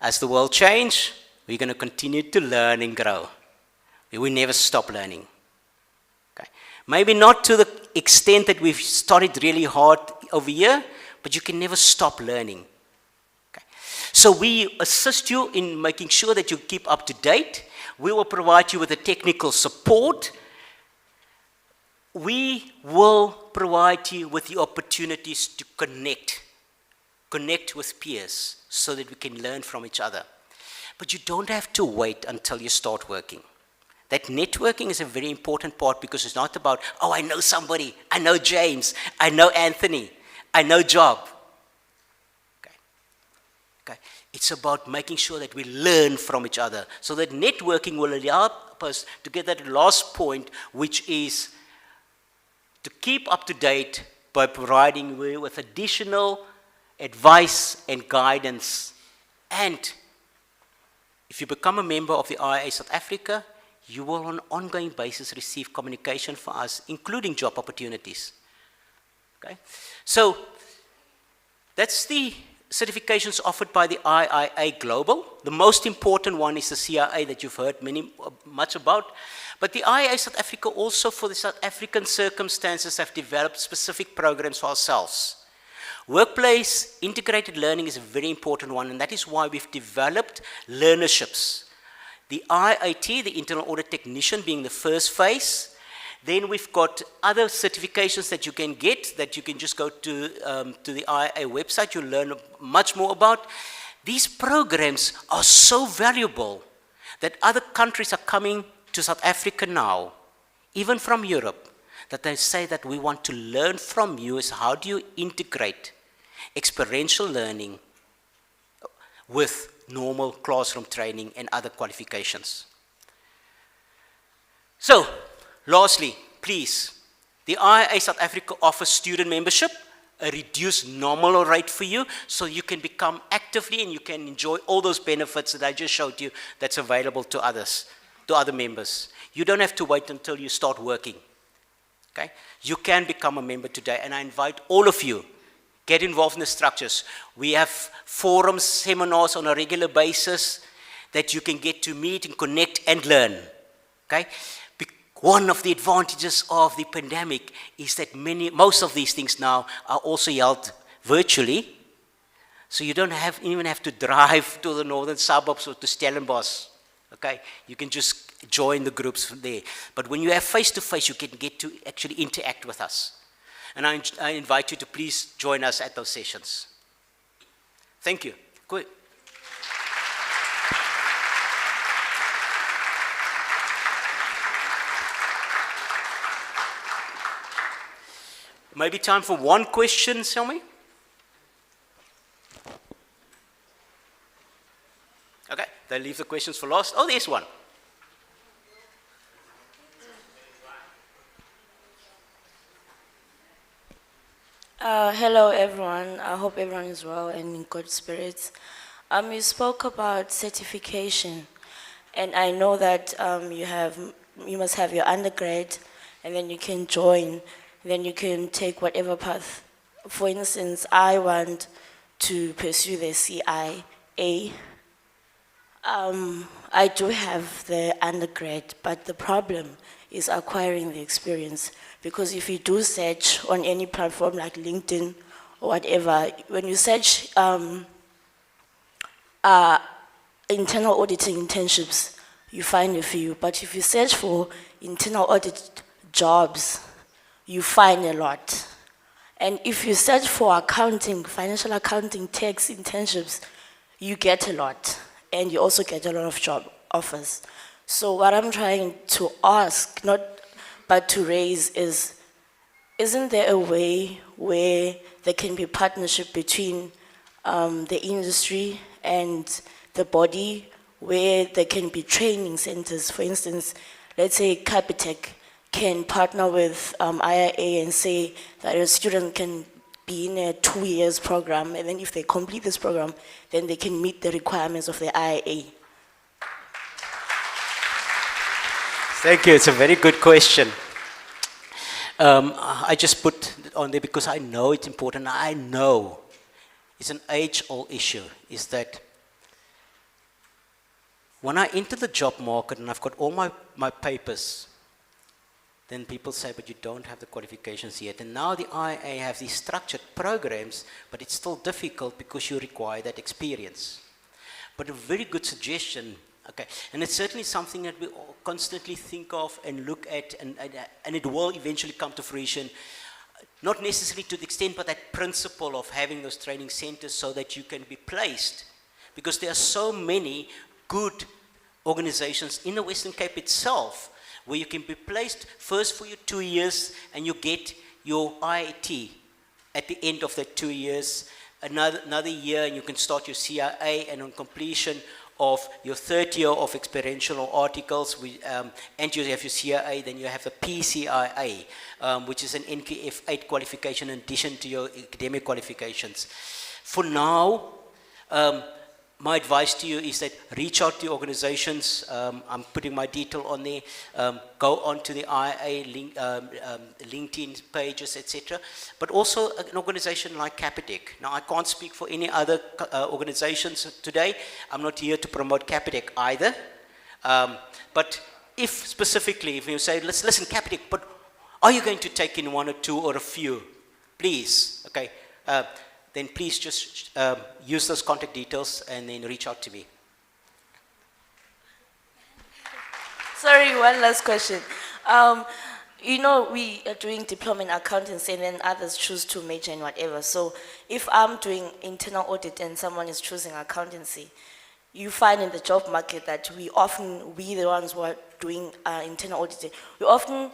As the world changes, we're going to continue to learn and grow. We will never stop learning. Okay. Maybe not to the extent that we've studied really hard over here, but you can never stop learning. Okay. So we assist you in making sure that you keep up to date. We will provide you with the technical support. We will provide you with the opportunities to connect with peers so that we can learn from each other. But you don't have to wait until you start working. That networking is a very important part, because it's not about, oh, I know somebody, I know James, I know Anthony, I know Job. Okay. It's about making sure that we learn from each other. So that networking will help us to get that last point, which is to keep up to date by providing you with additional advice and guidance. And if you become a member of the IIA South Africa, you will on an ongoing basis receive communication from us, including job opportunities. Okay? So that's the certifications offered by the IIA Global. The most important one is the CIA that you've heard much about. But the IIA South Africa also, for the South African circumstances, have developed specific programs for ourselves. Workplace integrated learning is a very important one, and that is why we've developed learnerships. The IIT, the Internal Audit Technician, being the first phase. Then we've got other certifications that you can get, that you can just go to the IIA website. You'll learn much more about. These programs are so valuable that other countries are coming to South Africa now, even from Europe, that they say that we want to learn from you is how do you integrate experiential learning with normal classroom training and other qualifications. So, lastly, please, the IIA South Africa offers student membership, a reduced nominal rate for you, so you can become actively and you can enjoy all those benefits that I just showed you that's available to others, to other members. You don't have to wait until you start working. Okay? You can become a member today, and I invite all of you, get involved in the structures. We have forums, seminars on a regular basis that you can get to meet and connect and learn. Okay? One of the advantages of the pandemic is that most of these things now are also held virtually. So you don't even have to drive to the northern suburbs or to Stellenbosch. Okay? You can just join the groups from there. But when you have face-to-face, you can get to actually interact with us. And I invite you to please join us at those sessions. Thank you. Good. maybe time for one question, Selmy? Okay, they leave the questions for last. Oh, there's one. Hello, everyone. I hope everyone is well and in good spirits. You spoke about certification, and I know that you must have your undergrad, and then you can join, then you can take whatever path. For instance, I want to pursue the CIA. I do have the undergrad, but the problem is acquiring the experience. Because if you do search on any platform like LinkedIn or whatever, when you search internal auditing internships, you find a few. But if you search for internal audit jobs, you find a lot. And if you search for accounting, financial accounting, tax internships, you get a lot. And you also get a lot of job offers. So what I'm trying to ask, but to raise is, isn't there a way where there can be partnership between the industry and the body, where there can be training centers? For instance, let's say Capitec can partner with IIA and say that a student can be in a 2 years program, and then if they complete this program, then they can meet the requirements of the IIA. Thank you. It's a very good question. I just put it on there because I know it's important. I know it's an age-old issue, is that when I enter the job market and I've got all my papers, then people say, but you don't have the qualifications yet. And now the IA have these structured programs, but it's still difficult because you require that experience. But a very good suggestion, okay, and it's certainly something that we all constantly think of and look at, and it will eventually come to fruition. Not necessarily to the extent, but that principle of having those training centers so that you can be placed. Because there are so many good organizations in the Western Cape itself where you can be placed first for your 2 years and you get your IIT at the end of that 2 years, another year, and you can start your CIA, and on completion of your third year of experiential articles, and you have your CIA, then you have the PCIA, which is an NQF 8 qualification in addition to your academic qualifications. For now, my advice to you is that reach out to organizations. I'm putting my detail on there. Go on to the IA link, LinkedIn pages, etc. But also an organization like Capitec. Now, I can't speak for any other organizations today. I'm not here to promote Capitec either. But if specifically, if you say, listen, Capitec, but are you going to take in one or two or a few? Please, okay. Then please just use those contact details and then reach out to me. Sorry, one last question. You know, we are doing diploma in accountancy and then others choose to major in whatever. So if I'm doing internal audit and someone is choosing accountancy, you find in the job market that we the ones who are doing internal auditing, we often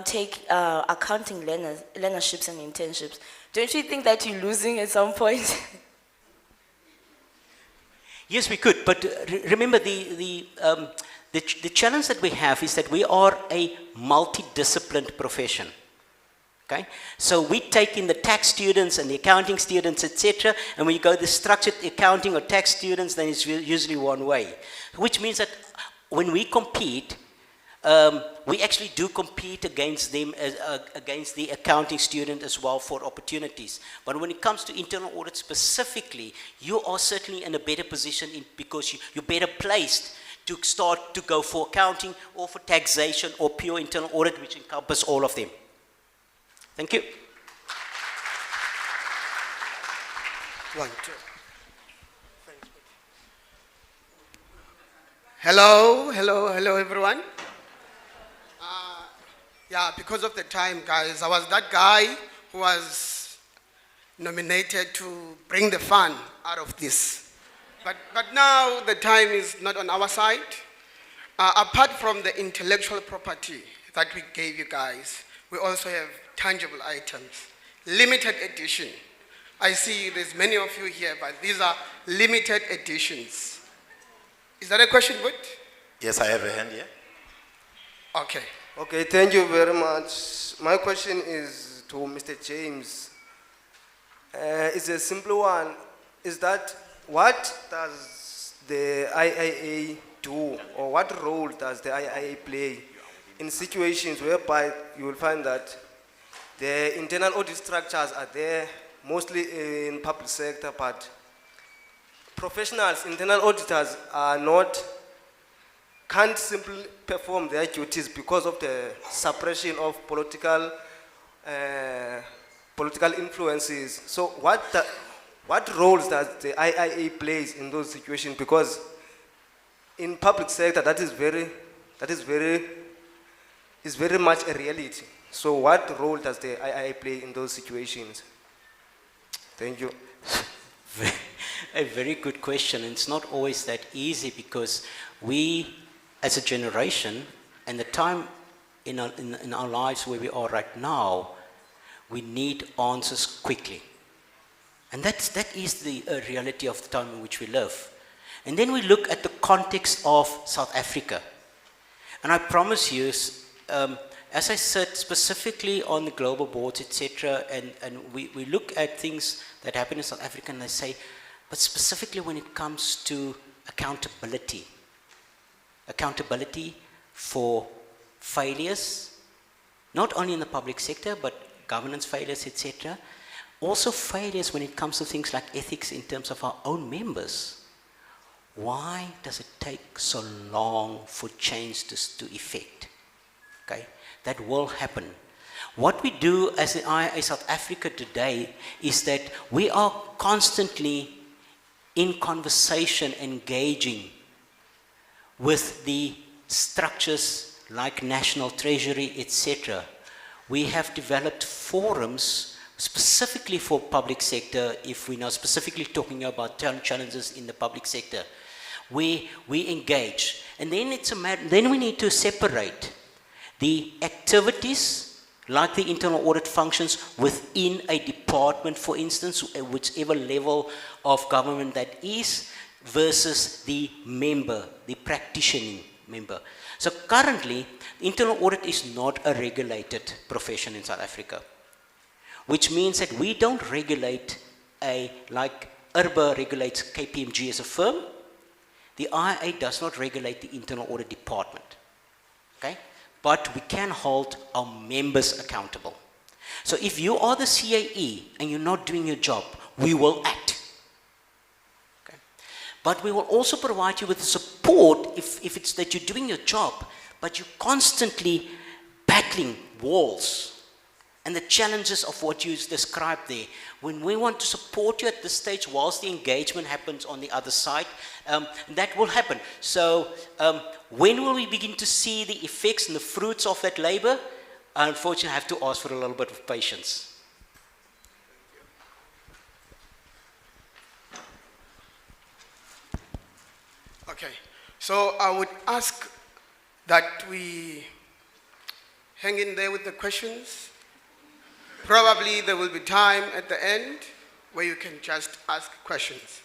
take accounting learnerships and internships. Don't you think that you're losing at some point? Yes, we could, but remember the challenge that we have is that we are a multidisciplined profession. Okay, so we take in the tax students and the accounting students, etc. And when you go the structured accounting or tax students, then it's usually one way, which means that when we compete, we actually do compete against them, against the accounting student as well for opportunities. But when it comes to internal audit specifically, you are certainly in a better position because you're better placed to start to go for accounting or for taxation or pure internal audit, which encompasses all of them. Thank you. One, two. Hello, everyone. Yeah, because of the time, guys, I was that guy who was nominated to bring the fun out of this. But now the time is not on our side. Apart from the intellectual property that we gave you guys, we also have tangible items. limited edition. I see there's many of you here, but these are limited editions. Is that a question, good? Yes, I have a hand here. Okay. Okay, thank you very much. My question is to Mr. James. It's a simple one. Is that what does the IIA do, or what role does the IIA play in situations whereby you will find that the internal audit structures are there, mostly in public sector, but professionals, internal auditors can't simply perform their duties because of the suppression of political influences. So what roles does the IIA plays in those situations? Because in public sector, that is very much a reality. So what role does the IIA play in those situations? Thank you. A very good question. It's not always that easy because we, as a generation, and the time in our lives where we are right now, we need answers quickly. And that is the reality of the time in which we live. And then we look at the context of South Africa. And I promise you, as I said specifically on the global boards, etc., and we look at things that happen in South Africa and I say, but specifically when it comes to accountability for failures, not only in the public sector, but governance failures, etc., also failures when it comes to things like ethics in terms of our own members. Why does it take so long for change to effect? Okay, that will happen. What we do as the IIA South Africa today is that we are constantly in conversation, engaging with the structures like National Treasury, etc. We have developed forums specifically for public sector, if we're now specifically talking about challenges in the public sector. We engage, and then then we need to separate the activities like the internal audit functions within a department, for instance, whichever level of government that is, versus the member, the practitioning member. So currently, internal audit is not a regulated profession in South Africa, which means that we don't regulate like IRBA regulates KPMG as a firm. The IIA does not regulate the internal audit department, okay? But we can hold our members accountable. So if you are the CAE and you're not doing your job, we will act. Okay? But we will also provide you with support if it's that you're doing your job, but you're constantly battling walls and the challenges of what you described there. When we want to support you at this stage whilst the engagement happens on the other side, that will happen. So when will we begin to see the effects and the fruits of that labor? Unfortunately, I have to ask for a little bit of patience. Okay, so I would ask that we hang in there with the questions. Probably there will be time at the end where you can just ask questions.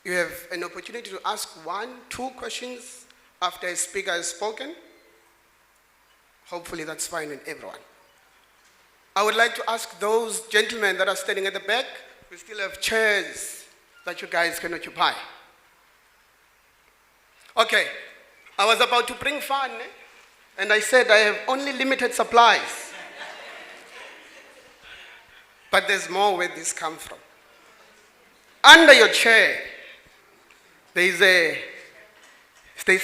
You have an opportunity to ask 1, 2 questions after a speaker has spoken. Hopefully that's fine with everyone. I would like to ask those gentlemen that are standing at the back, we still have chairs that you guys can occupy. Okay, I was about to bring fun, and I said I have only limited supplies. But there's more where this comes from. Under your chair, there's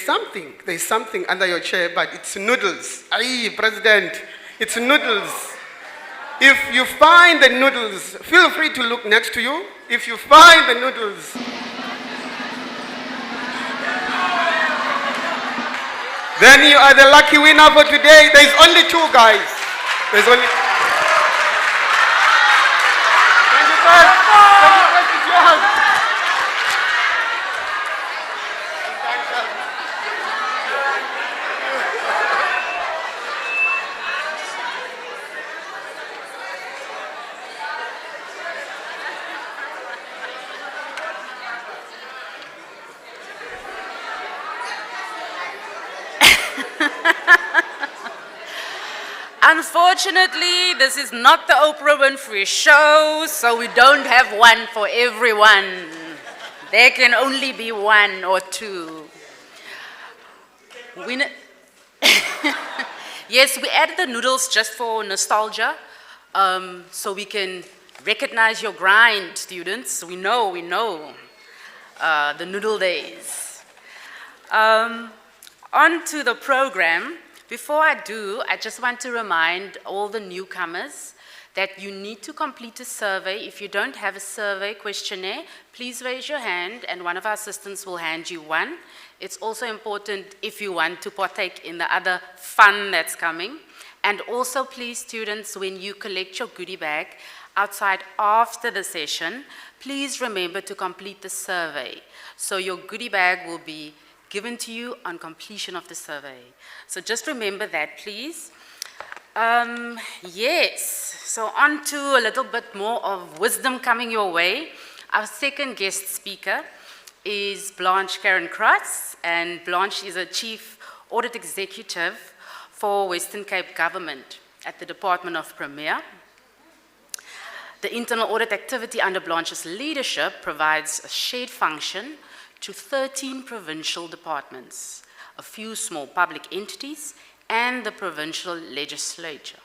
something under your chair, but it's noodles. Aye, President, it's noodles. If you find the noodles, feel free to look next to you. If you find the noodles, then you are the lucky winner for today. There's only 2 guys. There's only... Unfortunately, this is not the Oprah Winfrey show, so we don't have one for everyone. There can only be one or two. We yes, we added the noodles just for nostalgia, so we can recognize your grind, students. We know, the noodle days. On to the program. Before I do, I just want to remind all the newcomers that you need to complete a survey. If you don't have a survey questionnaire, please raise your hand and one of our assistants will hand you one. It's also important if you want to partake in the other fun that's coming. And also please, students, when you collect your goodie bag outside after the session, please remember to complete the survey. So your goodie bag will be given to you on completion of the survey. So just remember that, please. Yes, so on to a little bit more of wisdom coming your way. Our second guest speaker is Blanche Karen Cross, and Blanche is a Chief Audit Executive for Western Cape Government at the Department of Premier. The internal audit activity under Blanche's leadership provides a shared function to 13 provincial departments, a few small public entities, and the provincial legislature.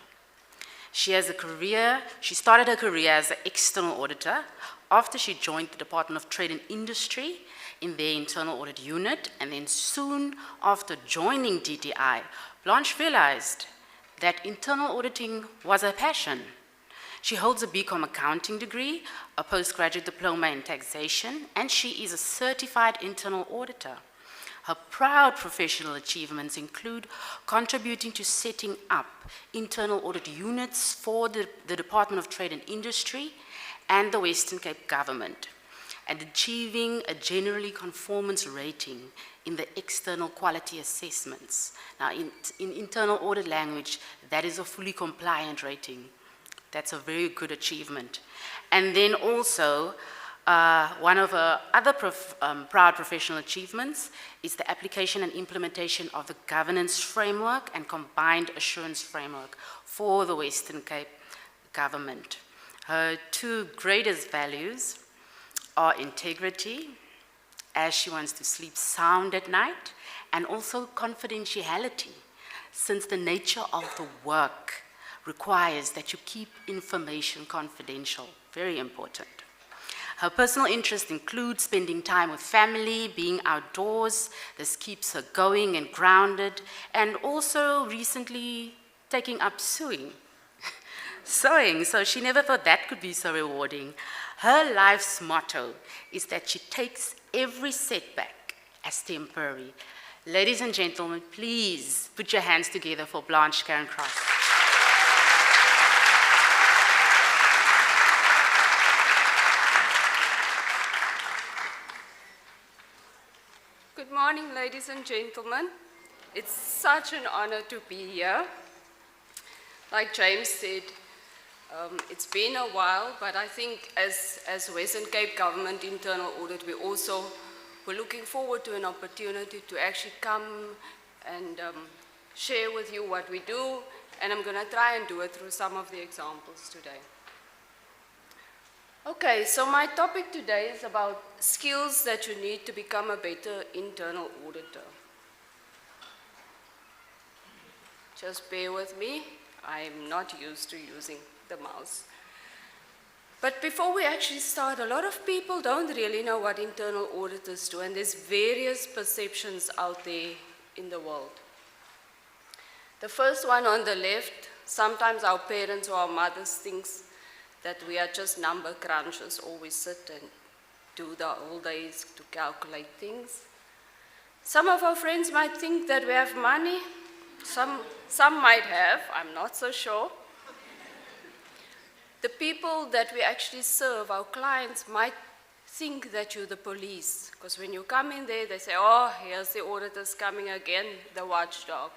She started her career as an external auditor after she joined the Department of Trade and Industry in their internal audit unit, and then soon after joining DTI, Blanche realized that internal auditing was her passion. She holds a BCom accounting degree, a postgraduate diploma in taxation, and she is a certified internal auditor. Her proud professional achievements include contributing to setting up internal audit units for the Department of Trade and Industry and the Western Cape Government, and achieving a generally conformance rating in the external quality assessments. Now, in internal audit language, that is a fully compliant rating. That's a very good achievement. And then also, one of her other proud professional achievements is the application and implementation of the governance framework and combined assurance framework for the Western Cape Government. Her two greatest values are integrity, as she wants to sleep sound at night, and also confidentiality, since the nature of the work requires that you keep information confidential. Very important. Her personal interests include spending time with family, being outdoors. This keeps her going and grounded, and also recently taking up sewing. Sewing, so she never thought that could be so rewarding. Her life's motto is that she takes every setback as temporary. Ladies and gentlemen, please put your hands together for Blanche Karen Cross. Good morning, ladies and gentlemen. It's such an honor to be here. Like James said, it's been a while, but I think as Western Cape Government Internal Audit, we're looking forward to an opportunity to actually come and share with you what we do, and I'm going to try and do it through some of the examples today. Okay, so my topic today is about skills that you need to become a better internal auditor. Just bear with me, I'm not used to using the mouse. But before we actually start, a lot of people don't really know what internal auditors do, and there's various perceptions out there in the world. The first one on the left, sometimes our parents or our mothers think that we are just number crunchers, always sit and do the whole days to calculate things. Some of our friends might think that we have money. Some might have, I'm not so sure. The people that we actually serve, our clients, might think that you're the police, because when you come in there, they say, oh, here's the auditors coming again, the watchdog.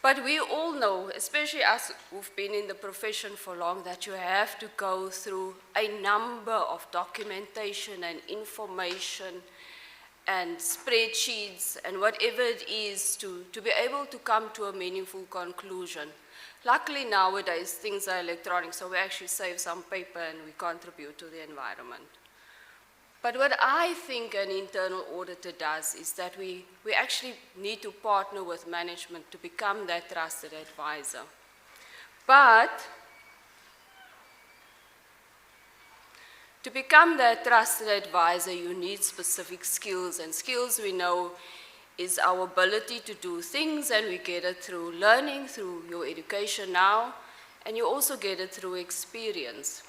But we all know, especially us who've been in the profession for long, that you have to go through a number of documentation and information and spreadsheets and whatever it is to be able to come to a meaningful conclusion. Luckily nowadays things are electronic, so we actually save some paper and we contribute to the environment. But what I think an internal auditor does is that we actually need to partner with management to become that trusted advisor. But to become that trusted advisor, you need specific skills, and skills we know is our ability to do things, and we get it through learning, through your education now, and you also get it through experience.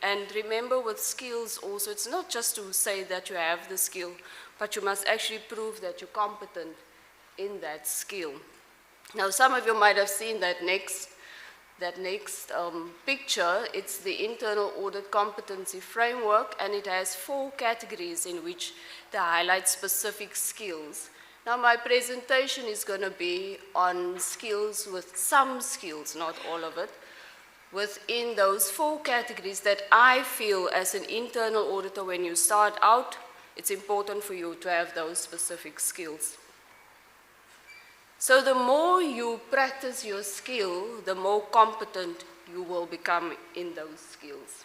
And remember with skills also, it's not just to say that you have the skill, but you must actually prove that you're competent in that skill. Now some of you might have seen that next picture. It's the internal audit competency framework, and it has 4 categories in which they highlight specific skills. Now my presentation is going to be on skills with some skills, not all of it, within those 4 categories that I feel as an internal auditor, when you start out, it's important for you to have those specific skills. So the more you practice your skill, the more competent you will become in those skills.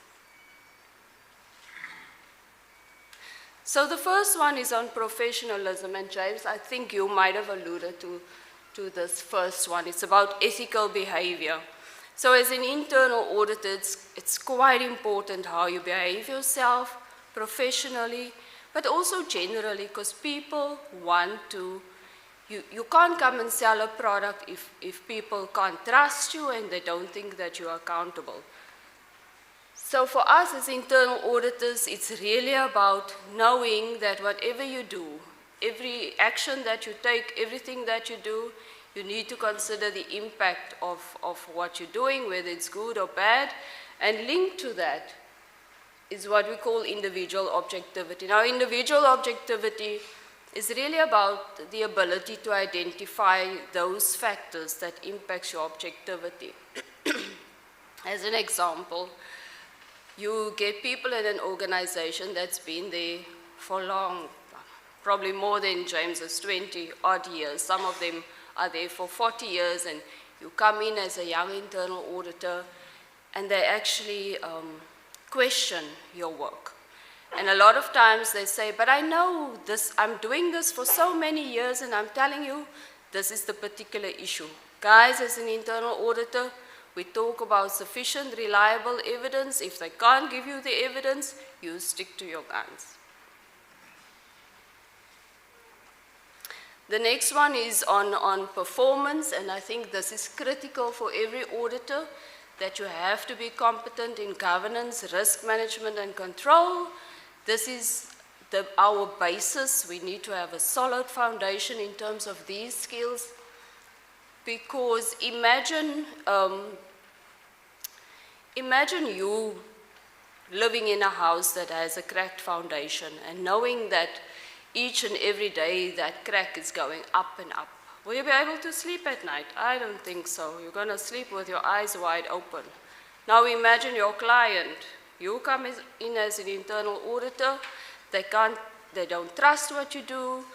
So the first one is on professionalism, and James, I think you might have alluded to this first one. It's about ethical behavior. So as an internal auditor, it's quite important how you behave yourself professionally, but also generally, because people want to, you can't come and sell a product if people can't trust you and they don't think that you are accountable. So for us as internal auditors, it's really about knowing that whatever you do, every action that you take, everything that you do, you need to consider the impact of what you're doing, whether it's good or bad, and linked to that is what we call individual objectivity. Now, individual objectivity is really about the ability to identify those factors that impact your objectivity. As an example, you get people in an organization that's been there for long, probably more than James's 20 odd years. Some of them are there for 40 years, and you come in as a young internal auditor and they actually question your work. And a lot of times they say, but I know this, I'm doing this for so many years and I'm telling you this is the particular issue. Guys, as an internal auditor, we talk about sufficient, reliable evidence. If they can't give you the evidence, you stick to your guns. The next one is on performance, and I think this is critical for every auditor, that you have to be competent in governance, risk management, and control. This is our basis. We need to have a solid foundation in terms of these skills, because imagine you living in a house that has a cracked foundation and knowing that each and every day that crack is going up and up. Will you be able to sleep at night? I don't think so. You're going to sleep with your eyes wide open. Now imagine your client. You come in as an internal auditor. They don't trust what you do.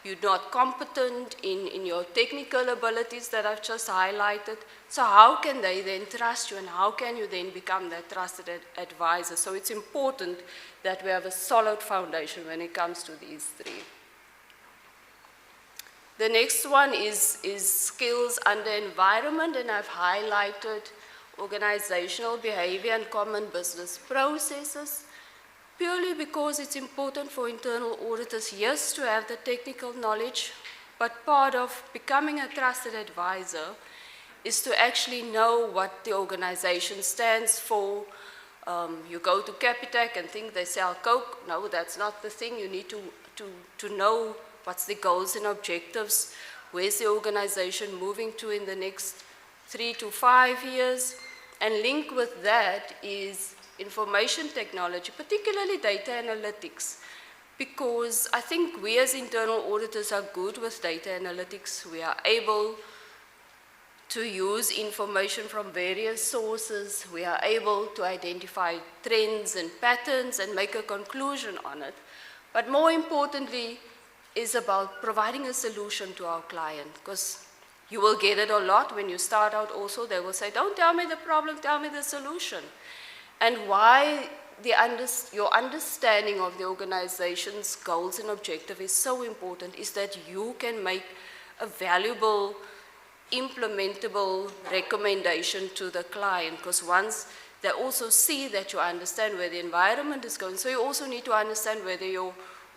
You're not competent in your technical abilities that I've just highlighted. So how can they then trust you, and how can you then become that trusted advisor? So it's important that we have a solid foundation when it comes to these 3. The next one is skills under environment, and I've highlighted organizational behavior and common business processes, purely because it's important for internal auditors, yes, to have the technical knowledge, but part of becoming a trusted advisor is to actually know what the organization stands for. You go to Capitec and think they sell Coke. No, that's not the thing. You need to know what's the goals and objectives, where's the organization moving to in the next 3 to 5 years, and link with that is information technology, particularly data analytics, because I think we as internal auditors are good with data analytics. We are able to use information from various sources. We are able to identify trends and patterns and make a conclusion on it. But more importantly, is about providing a solution to our client, because you will get it a lot when you start out also. They will say, don't tell me the problem, tell me the solution. And why your understanding of the organization's goals and objective is so important is that you can make a valuable, implementable recommendation to the client, because once they also see that you understand where the environment is going. So you also need to understand whether your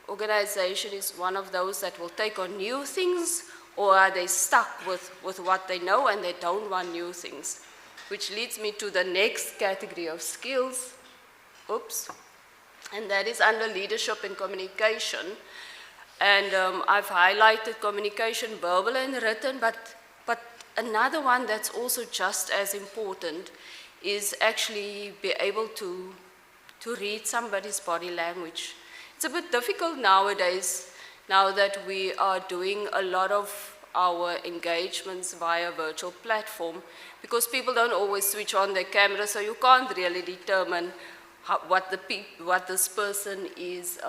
organization is one of those that will take on new things, or are they stuck with what they know and they don't want new things. Which leads me to the next category of skills. Oops. And that is under leadership and communication. And I've highlighted communication, verbal and written, but another one that's also just as important is actually be able to read somebody's body language. It's a bit difficult nowadays, now that we are doing a lot of our engagements via virtual platform, because people don't always switch on their camera, so you can't really determine what this person is,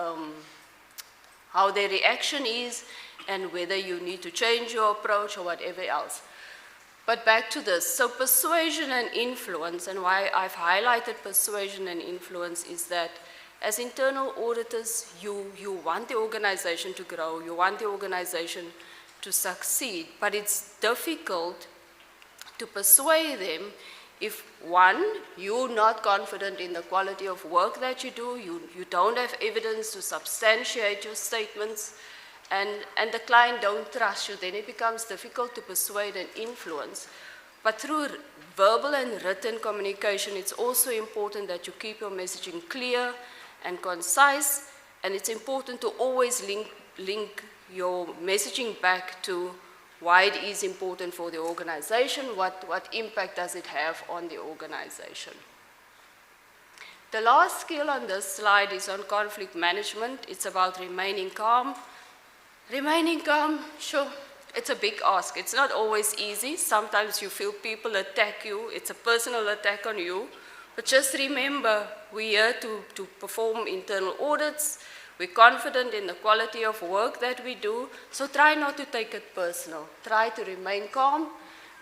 how their reaction is, and whether you need to change your approach or whatever else. But back to this, so persuasion and influence, and why I've highlighted persuasion and influence is that as internal auditors, you want the organization to grow, you want the organization to succeed, but it's difficult to persuade them if, one, you're not confident in the quality of work that you do, you don't have evidence to substantiate your statements, and the client don't trust you, then it becomes difficult to persuade and influence. But through verbal and written communication, it's also important that you keep your messaging clear and concise, and it's important to always link your messaging back to why it is important for the organization, what impact does it have on the organization. The last skill on this slide is on conflict management. It's about remaining calm. Remaining calm, sure, it's a big ask. It's not always easy. Sometimes you feel people attack you. It's a personal attack on you. But just remember, we're here to perform internal audits. We're confident in the quality of work that we do, so try not to take it personal. Try to remain calm,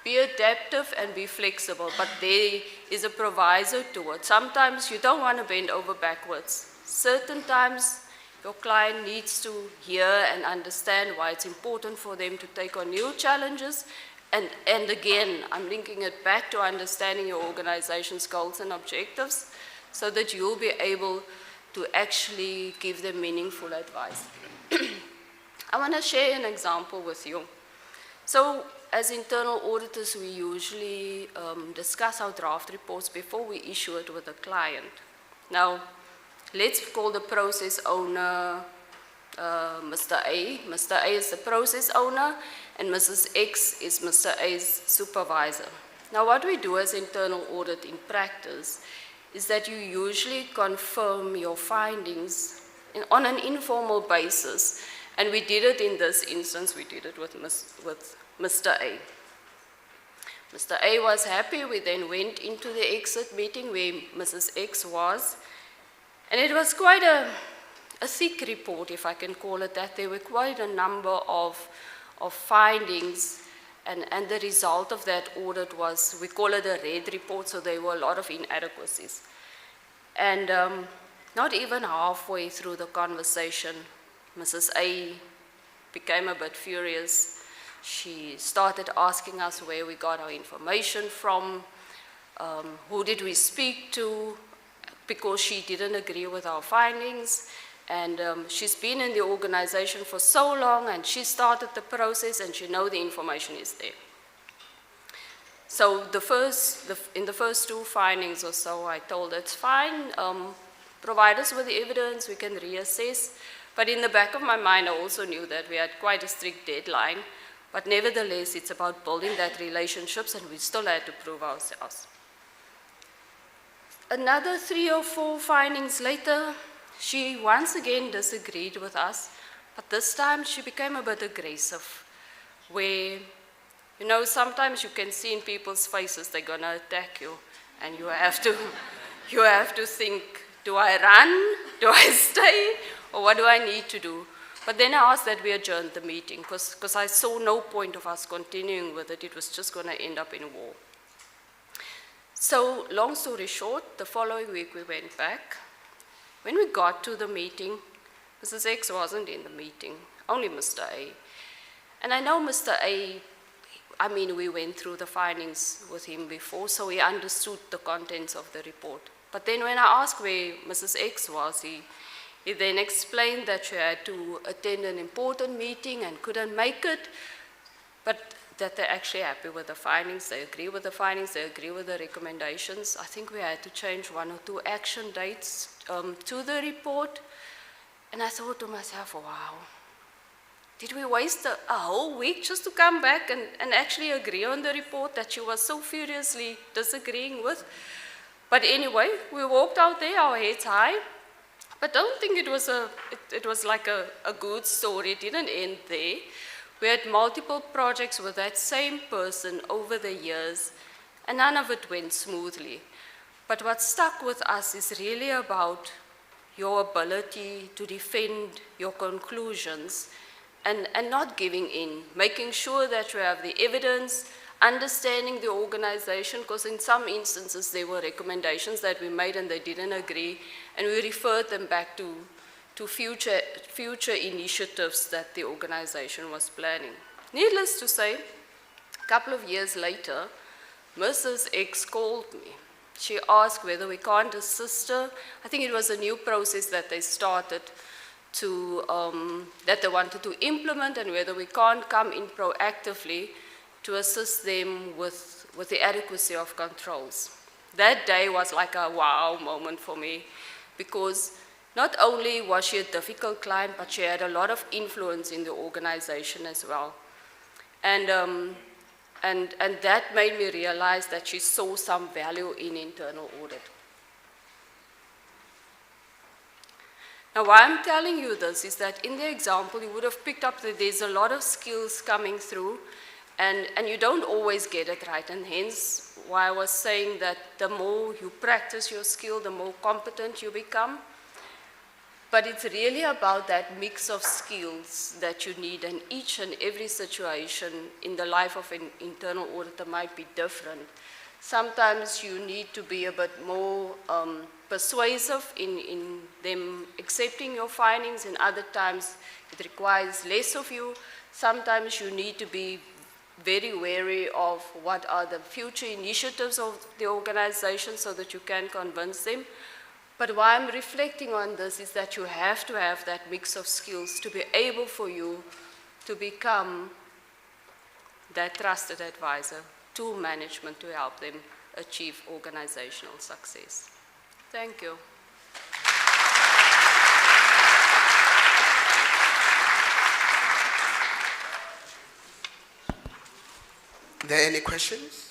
be adaptive, and be flexible. But there is a proviso to it. Sometimes you don't want to bend over backwards. Certain times, your client needs to hear and understand why it's important for them to take on new challenges. And again, I'm linking it back to understanding your organization's goals and objectives so that you'll be able to actually give them meaningful advice. I want to share an example with you. So as internal auditors, we usually discuss our draft reports before we issue it with a client. Now, let's call the process owner Mr. A. Mr. A is the process owner, and Mrs. X is Mr. A's supervisor. Now, what we do as internal audit in practice is that you usually confirm your findings on an informal basis, and we did it in this instance, we did it with Mr. A. Mr. A was happy. We then went into the exit meeting where Mrs. X was, and it was quite a thick report, if I can call it that. There were quite a number of findings, and the result of that audit was, we call it a red report, so there were a lot of inadequacies. And not even halfway through the conversation, Mrs. A became a bit furious. She started asking us where we got our information from, who did we speak to, because she didn't agree with our findings. And she's been in the organization for so long, and she started the process, and she knows the information is there. So in the first two findings or so, I told her, it's fine, provide us with the evidence, we can reassess. But in the back of my mind, I also knew that we had quite a strict deadline. But nevertheless, it's about building that relationships, and we still had to prove ourselves. Another 3 or 4 findings later, she once again disagreed with us, but this time she became a bit aggressive, where, you know, sometimes you can see in people's faces they're gonna attack you, and you have to think, do I run, do I stay, or what do I need to do? But then I asked that we adjourn the meeting because I saw no point of us continuing with it. It was just going to end up in war. So long story short, the following week we went back. When we got to the meeting, Mrs. X wasn't in the meeting, only Mr. A. And I know Mr. A, I mean, we went through the findings with him before, so he understood the contents of the report. But then when I asked where Mrs. X was, he then explained that she had to attend an important meeting and couldn't make it, but that they're actually happy with the findings, they agree with the findings, they agree with the recommendations. I think we had to change 1 or 2 action dates to the report. And I thought to myself, wow, did we waste a whole week just to come back and actually agree on the report that she was so furiously disagreeing with? But anyway, we walked out there, our heads high. But don't think it was like a good story. It didn't end there. We had multiple projects with that same person over the years, and none of it went smoothly. But what stuck with us is really about your ability to defend your conclusions and not giving in, making sure that you have the evidence, understanding the organization, because in some instances there were recommendations that we made and they didn't agree, and we referred them back to future initiatives that the organization was planning. Needless to say, a couple of years later, Mrs. X called me. She asked whether we can't assist her. I think it was a new process that they started that they wanted to implement, and whether we can't come in proactively to assist them with the adequacy of controls. That day was like a wow moment for me, because not only was she a difficult client, but she had a lot of influence in the organization as well. And that made me realize that she saw some value in internal audit. Now, why I'm telling you this is that in the example, you would have picked up that there's a lot of skills coming through, and you don't always get it right. And hence why I was saying that the more you practice your skill, the more competent you become. But it's really about that mix of skills that you need, and each and every situation in the life of an internal auditor might be different. Sometimes you need to be a bit more persuasive in them accepting your findings, and other times it requires less of you. Sometimes you need to be very wary of what are the future initiatives of the organization so that you can convince them. But why I'm reflecting on this is that you have to have that mix of skills to be able for you to become that trusted advisor to management to help them achieve organizational success. Thank you. Are there any questions?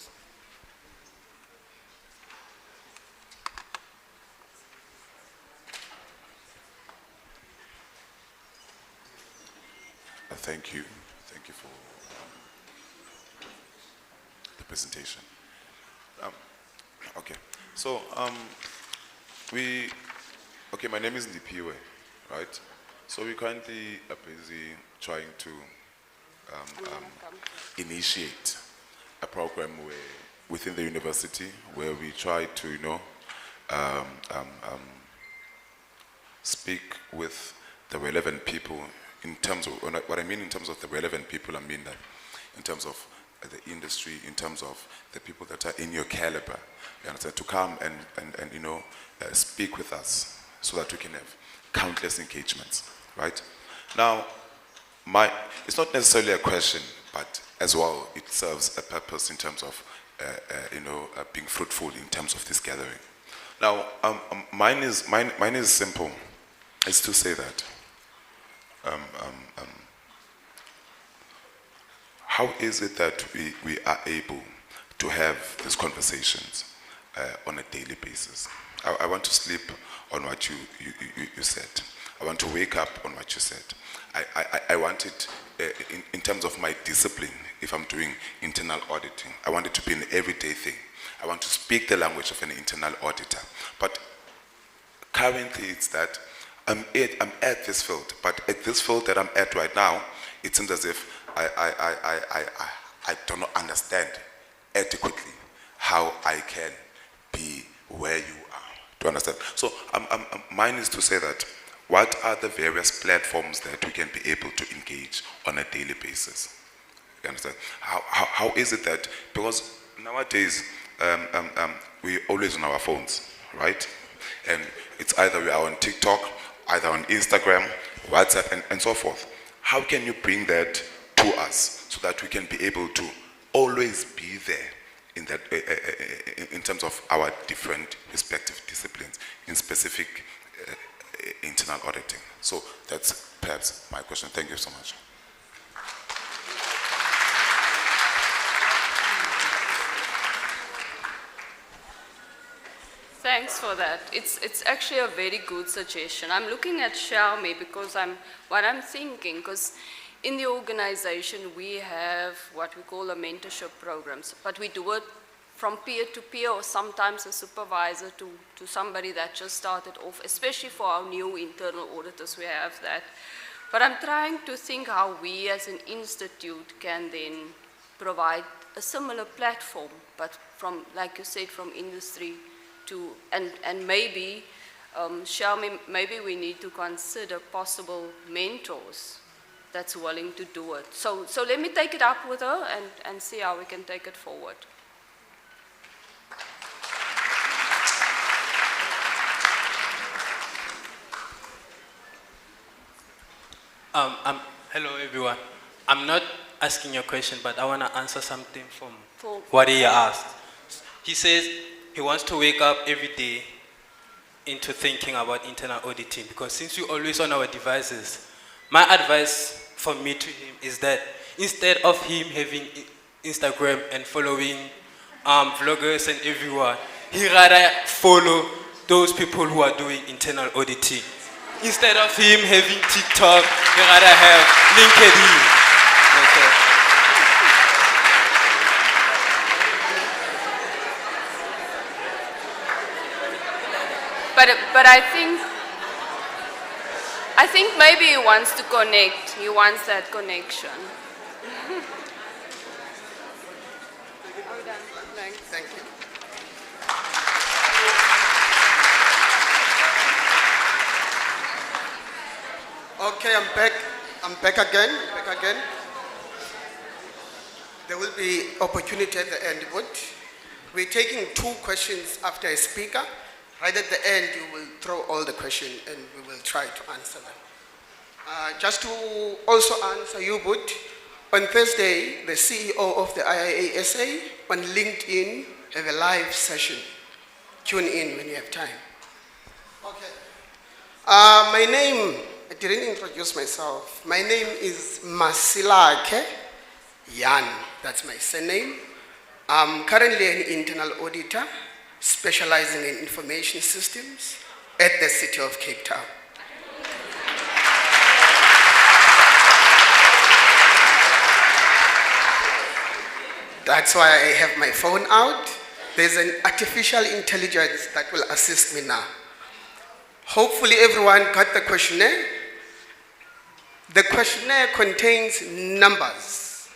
Thank you. Thank you for the presentation. Okay. So, my name is Ndipiwe, right? So we currently are busy trying to initiate a program within the university where we try to, speak with the relevant people in terms of, what I mean in terms of the relevant people, I mean that in terms of the industry, in terms of the people that are in your caliber, you understand, to come and speak with us so that we can have countless engagements, right? Now, it's not necessarily a question, but as well, it serves a purpose in terms of, being fruitful in terms of this gathering. Now, mine is simple. It's to say that how is it that we are able to have these conversations on a daily basis? I want to sleep on what you said. I want to wake up on what you said. I want it in terms of my discipline. If I'm doing internal auditing, I want it to be an everyday thing. I want to speak the language of an internal auditor. But currently it's that I'm at this field, but at this field that I'm at right now, it seems as if I do not understand adequately how I can be where you are. Do you understand? So mine is to say that what are the various platforms that we can be able to engage on a daily basis? You understand? How is it that, because nowadays we're always on our phones, right? And it's either we are on TikTok, either on Instagram, WhatsApp, and so forth. How can you bring that to us so that we can be able to always be there in that, in terms of our different respective disciplines, in specific internal auditing? So that's perhaps my question. Thank you so much. Thanks for that. It's actually a very good suggestion. I'm looking at Xiaomi because what I'm thinking, because in the organization we have what we call a mentorship programs, but we do it from peer to peer, or sometimes a supervisor to somebody that just started off, especially for our new internal auditors, we have that. But I'm trying to think how we as an institute can then provide a similar platform, but from, like you said, from industry to, and maybe, Xiaomi, maybe we need to consider possible mentors that's willing to do it. So let me take it up with her and see how we can take it forward. Hello everyone. I'm not asking your question, but I want to answer something from For- what he asked. He says he wants to wake up every day into thinking about internal auditing, because since we're always on our devices, my advice from me to him is that instead of him having Instagram and following vloggers and everyone, he rather follow those people who are doing internal auditing. Instead of him having TikTok, he rather have LinkedIn. Okay. But I think maybe he wants to connect. He wants that connection. Thank you. Okay, I'm back. I'm back again. There will be opportunity at the end, but we're taking 2 questions after a speaker. Right at the end, you will throw all the questions and we will try to answer them. Just to also answer you, Bud, on Thursday, the CEO of the IIASA on LinkedIn have a live session. Tune in when you have time. Okay. My name, I didn't introduce myself. My name is Masilake Yan. That's my surname. I'm currently an internal auditor specializing in information systems at the City of Cape Town. That's why I have my phone out. There's an artificial intelligence that will assist me now. Hopefully everyone got the questionnaire. The questionnaire contains numbers.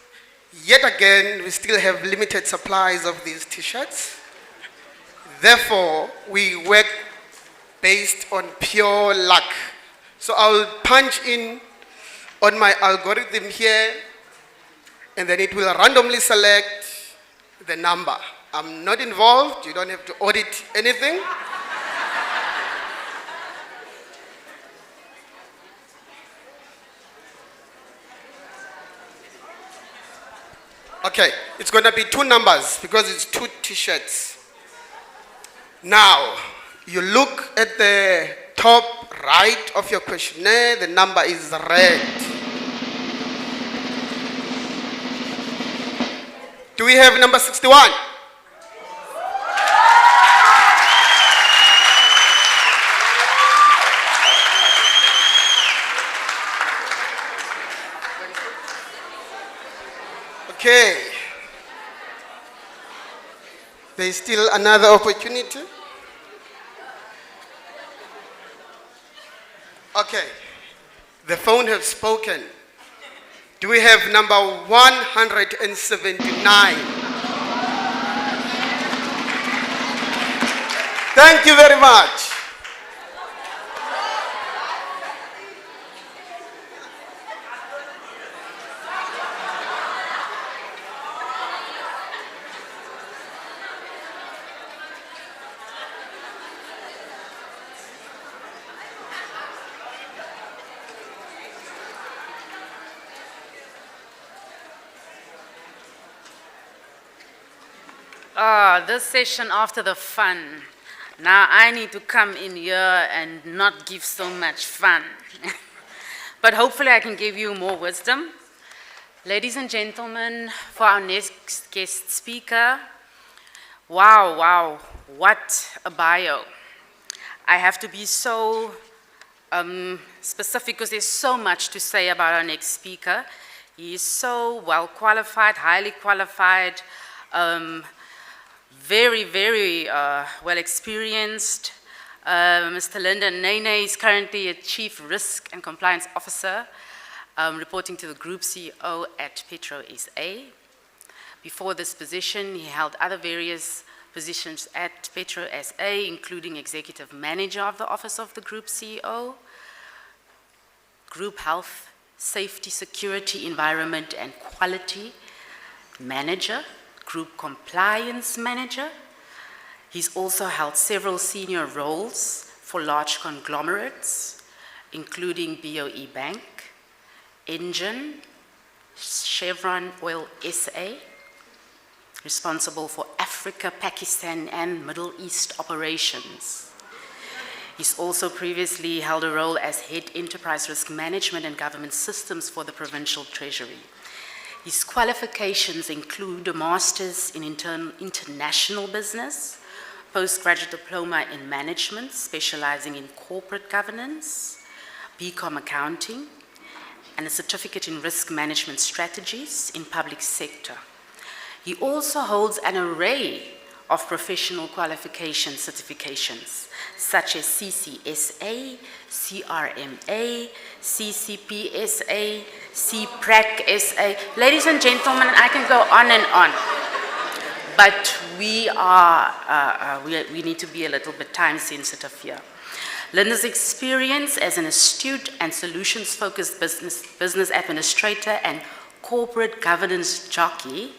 Yet again, we still have limited supplies of these t-shirts. Therefore, we work based on pure luck. So I'll punch in on my algorithm here, and then it will randomly select the number. I'm not involved. You don't have to audit anything. Okay, it's going to be 2 numbers because it's 2 t-shirts. Now, you look at the top right of your questionnaire, the number is red. Do we have number 61? Okay. There is still another opportunity. Okay, the phone has spoken. Do we have number 179? Thank you very much. This session after the fun. Now I need to come in here and not give so much fun. But hopefully I can give you more wisdom. Ladies and gentlemen, for our next guest speaker, wow, what a bio. I have to be so specific because there's so much to say about our next speaker. He is so well qualified, highly qualified, very well experienced. Mr. Lyndon Nene is currently a Chief Risk and Compliance Officer, reporting to the Group CEO at Petro SA. Before this position, he held other various positions at Petro SA, including Executive Manager of the Office of the Group CEO, Group Health, Safety, Security, Environment and Quality Manager, Group Compliance Manager. He's also held several senior roles for large conglomerates, including BOE Bank, Engine, Chevron Oil SA, responsible for Africa, Pakistan, and Middle East operations. He's also previously held a role as Head Enterprise Risk Management and Government Systems for the Provincial Treasury. His qualifications include a Master's in International Business, Postgraduate Diploma in Management, specializing in Corporate Governance, BCom Accounting, and a Certificate in Risk Management Strategies in Public Sector. He also holds an array of professional qualification certifications, such as CCSA, CRMA, CCPSA, CPRAC-SA. Ladies and gentlemen, I can go on and on, but we need to be a little bit time sensitive here. Linda's experience as an astute and solutions-focused business administrator and corporate governance jockey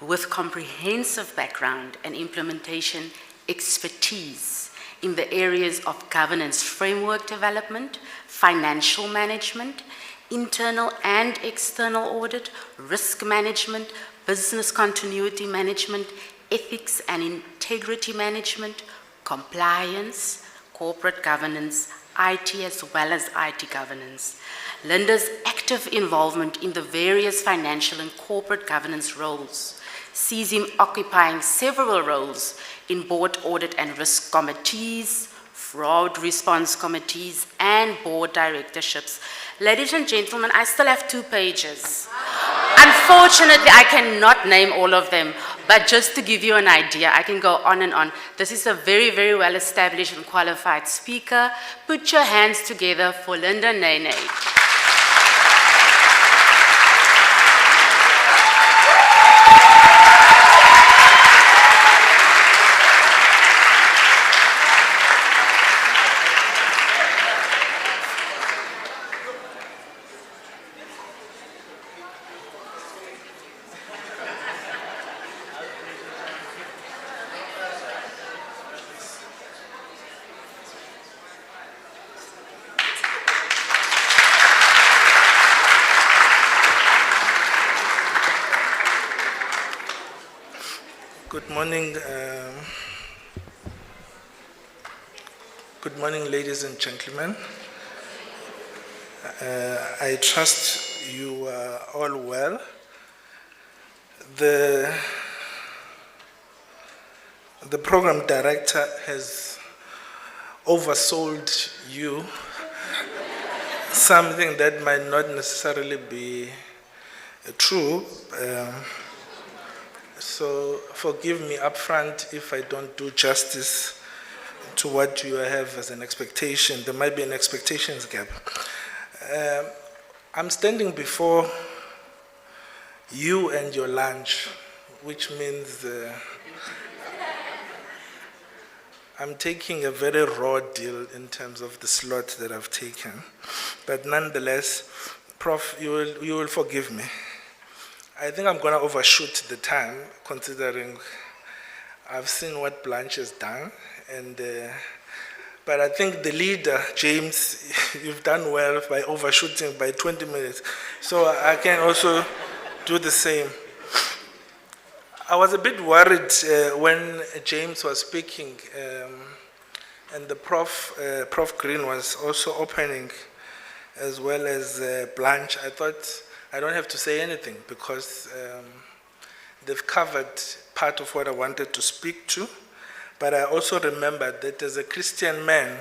with comprehensive background and implementation expertise in the areas of governance framework development, financial management, internal and external audit, risk management, business continuity management, ethics and integrity management, compliance, corporate governance, IT as well as IT governance. Linda's active involvement in the various financial and corporate governance roles sees him occupying several roles in board audit and risk committees, fraud response committees, and board directorships. Ladies and gentlemen, I still have 2 pages. Unfortunately, I cannot name all of them, but just to give you an idea, I can go on and on. This is a very well established and qualified speaker. Put your hands together for Linda Nene. Good morning, ladies and gentlemen. I trust you are all well. The program director has oversold you something that might not necessarily be true. So forgive me upfront if I don't do justice to what you have as an expectation. There might be an expectations gap. I'm standing before you and your lunch, which means I'm taking a very raw deal in terms of the slot that I've taken. But nonetheless, Prof, you will forgive me. I think I'm going to overshoot the time, considering I've seen what Blanche has done. But I think the leader, James, you've done well by overshooting by 20 minutes. So I can also do the same. I was a bit worried when James was speaking and the Prof Green was also opening, as well as Blanche. I thought I don't have to say anything because they've covered part of what I wanted to speak to. But I also remembered that as a Christian man,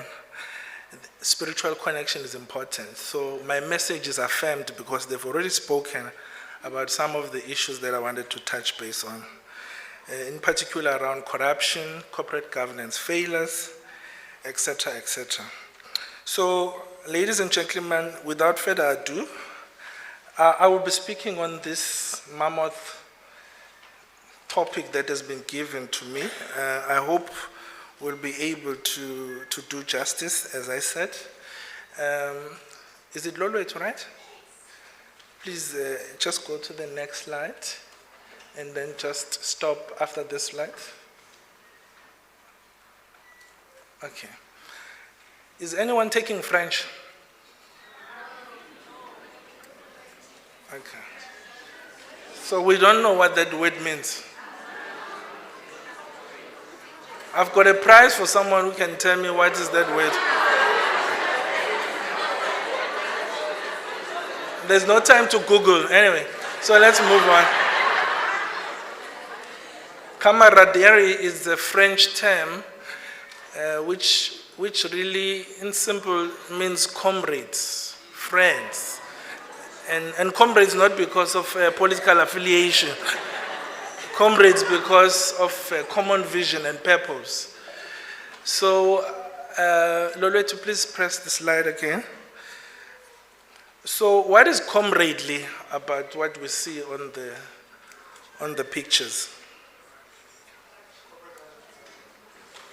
spiritual connection is important. So my message is affirmed because they've already spoken about some of the issues that I wanted to touch base on. In particular around corruption, corporate governance failures, etc., etc. So, ladies and gentlemen, without further ado, I will be speaking on this mammoth topic that has been given to me. I hope we'll be able to do justice, as I said. Is it Lolwet, right? Please just go to the next slide and then just stop after this slide. Okay. Is anyone taking French? Okay. So we don't know what that word means. I've got a prize for someone who can tell me what is that word. There's no time to Google. Anyway, so let's move on. Camaraderie is a French term which really, in simple, means comrades, friends. And comrades not because of political affiliation. Comrades because of common vision and purpose. So, Lolwethu, please press the slide again. So, what is comradely about what we see on the pictures?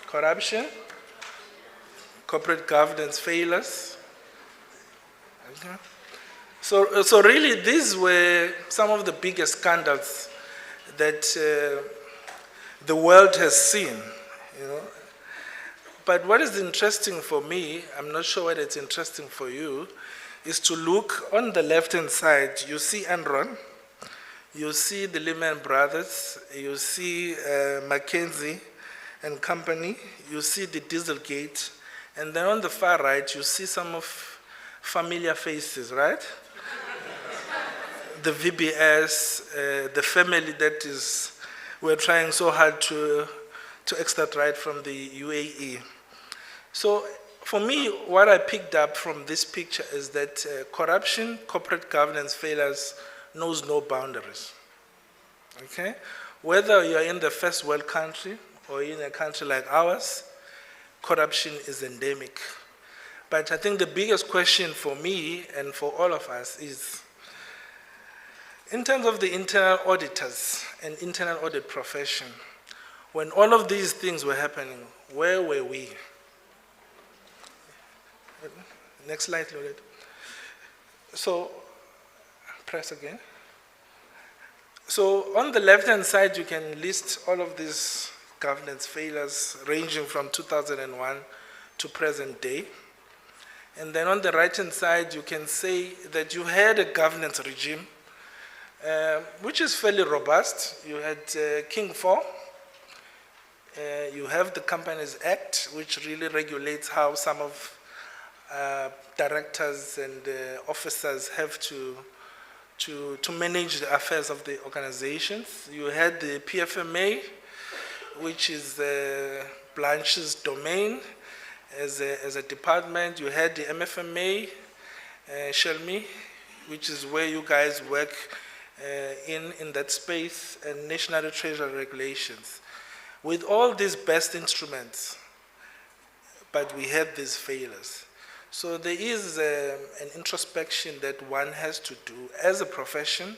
Corruption, corporate governance failures. Okay. So really, these were some of the biggest scandals that the world has seen, you know. But what is interesting for me, I'm not sure whether it's interesting for you, is to look on the left-hand side. You see Enron, you see the Lehman Brothers, you see McKinsey and Company, you see the Dieselgate, and then on the far right, you see some of familiar faces, right? The VBS, the family that we're trying so hard to extradite from the UAE. So for me, what I picked up from this picture is that corruption, corporate governance failures knows no boundaries, okay? Whether you're in the first world country or in a country like ours, corruption is endemic. But I think the biggest question for me and for all of us is, in terms of the internal auditors and internal audit profession, when all of these things were happening, where were we? Next slide, Loretta. So, press again. So, on the left-hand side, you can list all of these governance failures ranging from 2001 to present day. And then on the right-hand side, you can say that you had a governance regime which is fairly robust. You had King 4. You have the Companies Act, which really regulates how some of directors and officers have to manage the affairs of the organizations. You had the PFMA, which is Blanche's domain as a department. You had the MFMA, Shelmy, which is where you guys work in that space, and National Treasury regulations. With all these best instruments, but we had these failures. So there is an introspection that one has to do as a profession,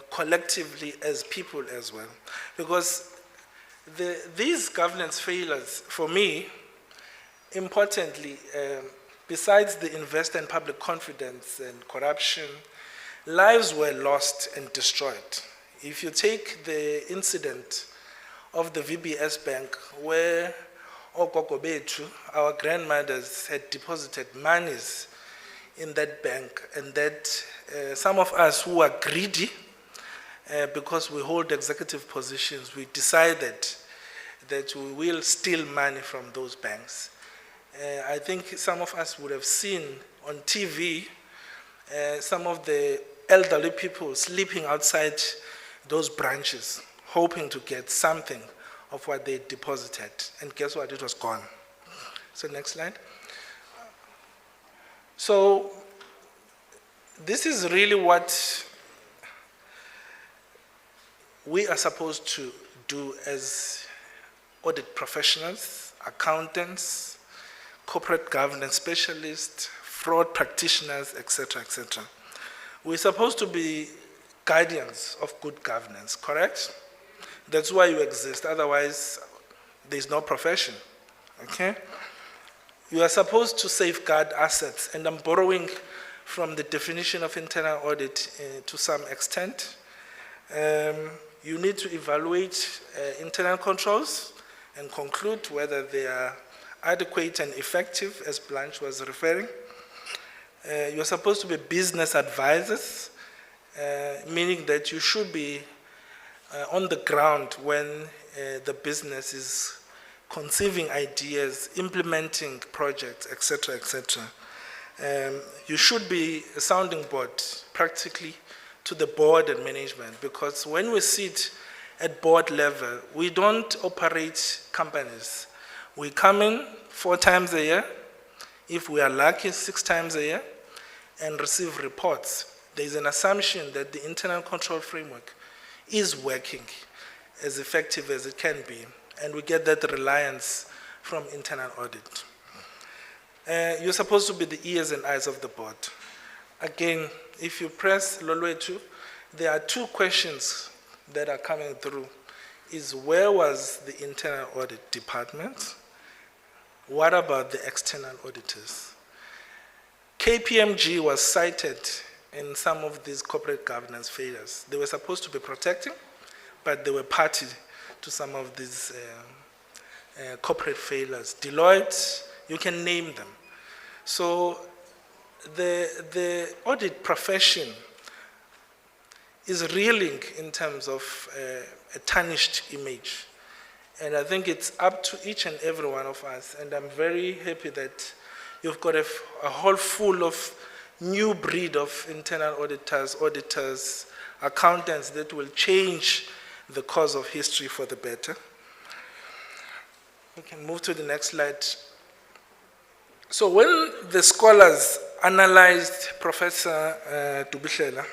collectively as people as well. Because these governance failures, for me, importantly, besides the investor and public confidence and corruption, lives were lost and destroyed. If you take the incident of the VBS Bank, where Ogogo Bethu, our grandmothers, had deposited monies in that bank, and that some of us who are greedy, because we hold executive positions, we decided that we will steal money from those banks. I think some of us would have seen on TV some of the elderly people sleeping outside those branches, hoping to get something of what they deposited. And guess what? It was gone. So next slide. So this is really what we are supposed to do as audit professionals, accountants, corporate governance specialists, fraud practitioners, etc., etc. We're supposed to be guardians of good governance, correct? That's why you exist, otherwise there's no profession, okay? You are supposed to safeguard assets, and I'm borrowing from the definition of internal audit to some extent. You need to evaluate internal controls and conclude whether they are adequate and effective, as Blanche was referring. You're supposed to be business advisors, meaning that you should be on the ground when the business is conceiving ideas, implementing projects, etc., etc. You should be a sounding board, practically, to the board and management, because when we sit at board level, we don't operate companies. We come in 4 times a year, if we are lucky, 6 times a year, and receive reports. There is an assumption that the internal control framework is working as effective as it can be, and we get that reliance from internal audit. You're supposed to be the ears and eyes of the board. Again, if you press Lolwetu, there are 2 questions that are coming through. Is where was the internal audit department? What about the external auditors? KPMG was cited in some of these corporate governance failures. They were supposed to be protecting, but they were party to some of these corporate failures. Deloitte, you can name them. So the audit profession is reeling in terms of a tarnished image. And I think it's up to each and every one of us. And I'm very happy that you've got a whole full of new breed of internal auditors, accountants that will change the course of history for the better. We can move to the next slide. So when the scholars analyzed Professor Dubishela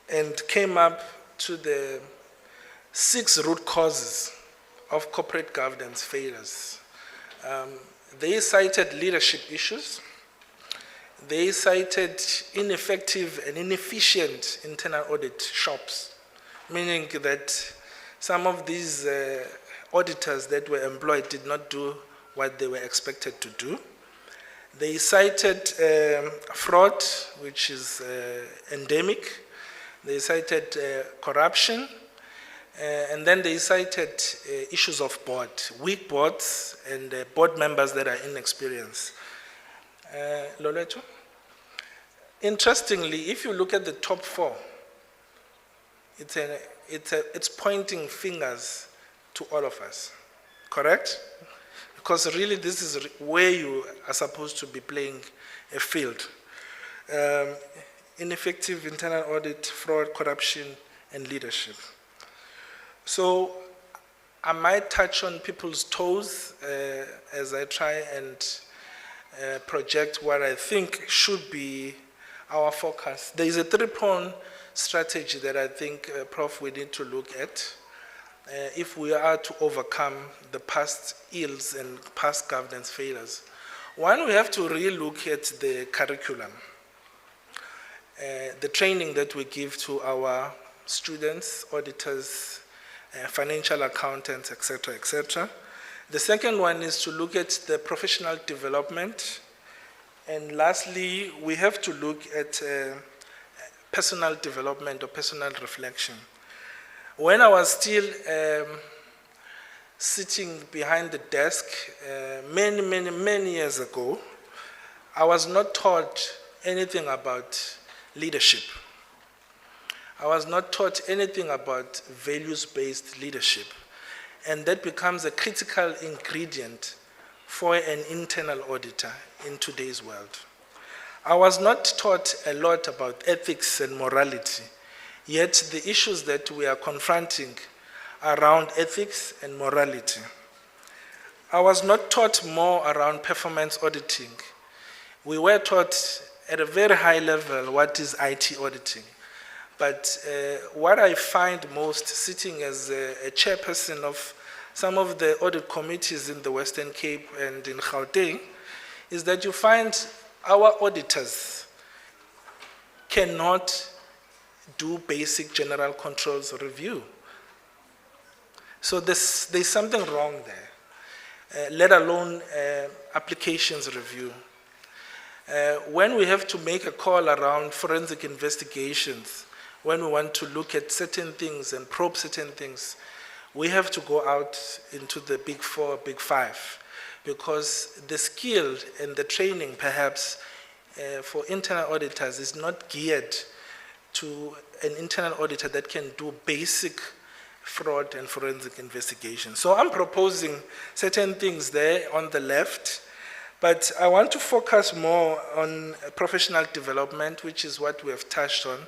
and came up to the 6 root causes of corporate governance failures, they cited leadership issues. They cited ineffective and inefficient internal audit shops, meaning that some of these auditors that were employed did not do what they were expected to do. They cited fraud, which is endemic. They cited corruption. And then they cited issues of board, weak boards, and board members that are inexperienced. Loleto? Interestingly, if you look at the top 4, it's pointing fingers to all of us, correct? Because really this is where you are supposed to be playing a field. Ineffective internal audit, fraud, corruption, and leadership. So I might touch on people's toes as I try and project what I think should be our focus. There is a 3-pronged strategy that I think, Prof, we need to look at. if we are to overcome the past ills and past governance failures. One, we have to re-look at the curriculum, the training that we give to our students, auditors, financial accountants, etc., etc. The second one is to look at the professional development. And lastly, we have to look at personal development or personal reflection. When I was still sitting behind the desk many years ago, I was not taught anything about leadership. I was not taught anything about values-based leadership. And that becomes a critical ingredient for an internal auditor in today's world. I was not taught a lot about ethics and morality, yet the issues that we are confronting around ethics and morality. I was not taught more around performance auditing. We were taught at a very high level what is IT auditing. But what I find most sitting as a chairperson of some of the audit committees in the Western Cape and in Gauteng is that you find our auditors cannot do basic general controls review. So there's something wrong there, let alone applications review. When we have to make a call around forensic investigations, when we want to look at certain things and probe certain things, we have to go out into the big four, big five, because the skill and the training perhaps for internal auditors is not geared to an internal auditor that can do basic fraud and forensic investigation. So I'm proposing certain things there on the left, but I want to focus more on professional development, which is what we have touched on.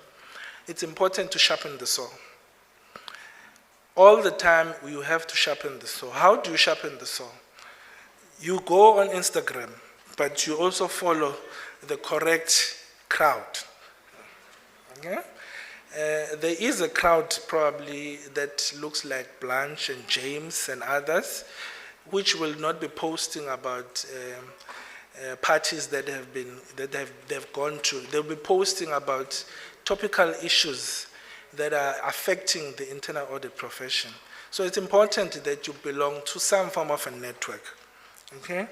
It's important to sharpen the saw. All the time, you have to sharpen the saw. How do you sharpen the saw? You go on Instagram, but you also follow the correct crowd. Okay? There is a crowd probably that looks like Blanche and James and others, which will not be posting about parties that they've gone to. They'll be posting about topical issues that are affecting the internal audit profession. So it's important that you belong to some form of a network. Okay?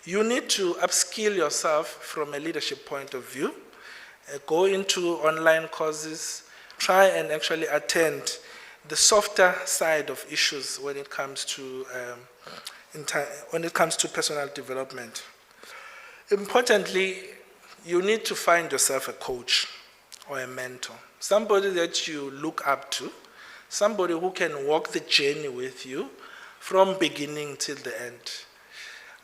You need to upskill yourself from a leadership point of view. Go into online courses, try and actually attend the softer side of issues when it comes to personal development. Importantly, you need to find yourself a coach or a mentor, somebody that you look up to, somebody who can walk the journey with you from beginning till the end.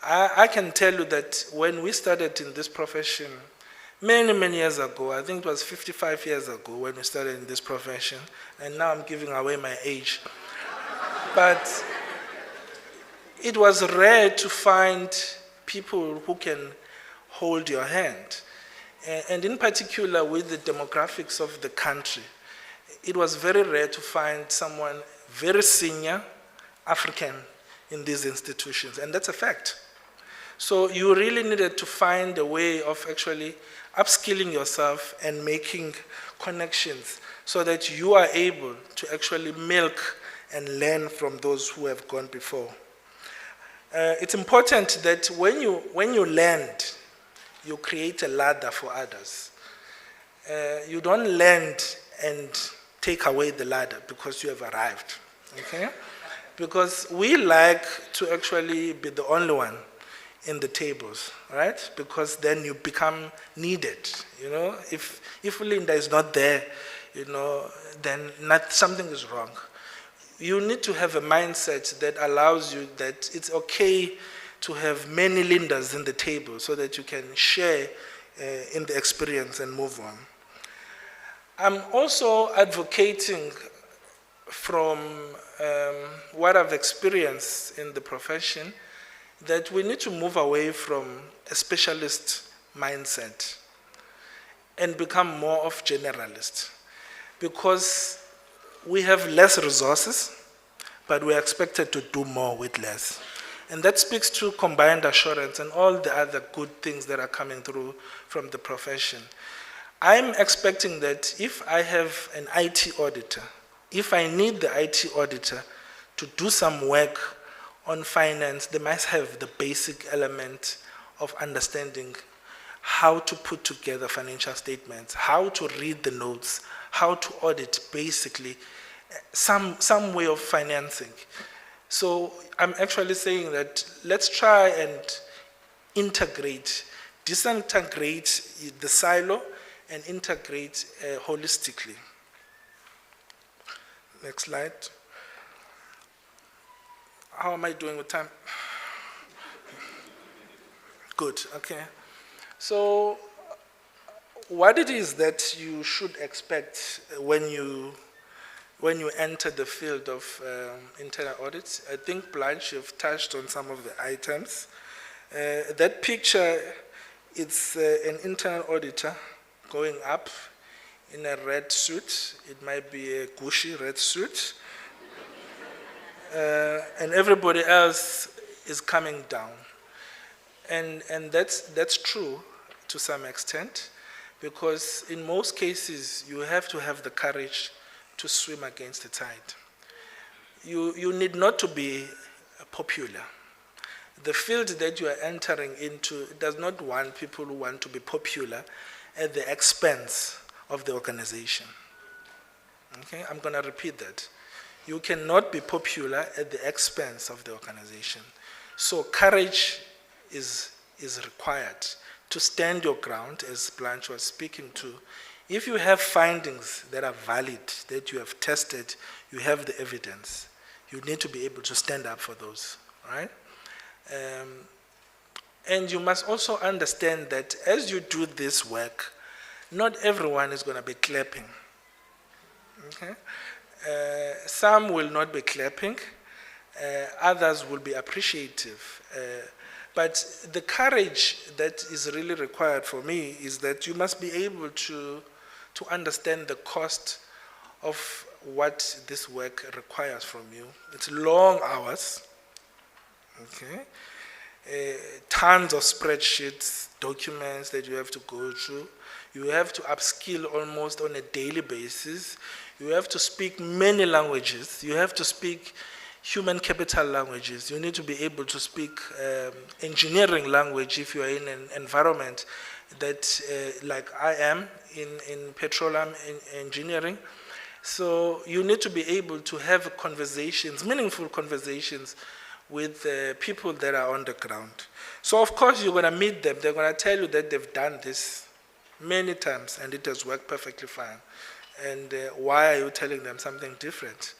I can tell you that when we started in this profession, many years ago, I think it was 55 years ago when we started in this profession, and now I'm giving away my age. But it was rare to find people who can hold your hand. And in particular with the demographics of the country, it was very rare to find someone very senior African in these institutions, and that's a fact. So you really needed to find a way of actually upskilling yourself and making connections so that you are able to actually milk and learn from those who have gone before. It's important that when you land, you create a ladder for others. You don't land and take away the ladder because you have arrived, okay? Because we like to actually be the only one in the tables, right? Because then you become needed, you know? If Linda is not there, you know, then something is wrong. You need to have a mindset that allows you that it's okay to have many Lindas in the table so that you can share in the experience and move on. I'm also advocating from what I've experienced in the profession that we need to move away from a specialist mindset and become more of generalist. Because we have less resources, but we're expected to do more with less. And that speaks to combined assurance and all the other good things that are coming through from the profession. I'm expecting that if I have an IT auditor, if I need the IT auditor to do some work on finance, they must have the basic element of understanding how to put together financial statements, how to read the notes, how to audit basically some way of financing. So I'm actually saying that let's try and disintegrate the silo and integrate holistically. Next slide. How am I doing with time? Good, okay. So what it is that you should expect when you enter the field of internal audit, I think Blanche, you've touched on some of the items. That picture, it's an internal auditor going up in a red suit. It might be a Gucci red suit. And everybody else is coming down. And that's true to some extent, because in most cases, you have to have the courage to swim against the tide. You need not to be popular. The field that you are entering into does not want people who want to be popular at the expense of the organization. Okay, I'm going to repeat that. You cannot be popular at the expense of the organization. So courage is required to stand your ground, as Blanche was speaking to. If you have findings that are valid, that you have tested, you have the evidence, you need to be able to stand up for those, right? And you must also understand that as you do this work, not everyone is going to be clapping. Okay? Some will not be clapping, others will be appreciative. But the courage that is really required for me is that you must be able to understand the cost of what this work requires from you. It's long hours, okay? Tons of spreadsheets, documents that you have to go through. You have to upskill almost on a daily basis. You have to speak many languages. You have to speak human capital languages. You need to be able to speak engineering language if you are in an environment that, like I am, in petroleum engineering. So you need to be able to have conversations, meaningful conversations with people that are on the ground. So of course you're going to meet them. They're going to tell you that they've done this many times and it has worked perfectly fine. And why are you telling them something different?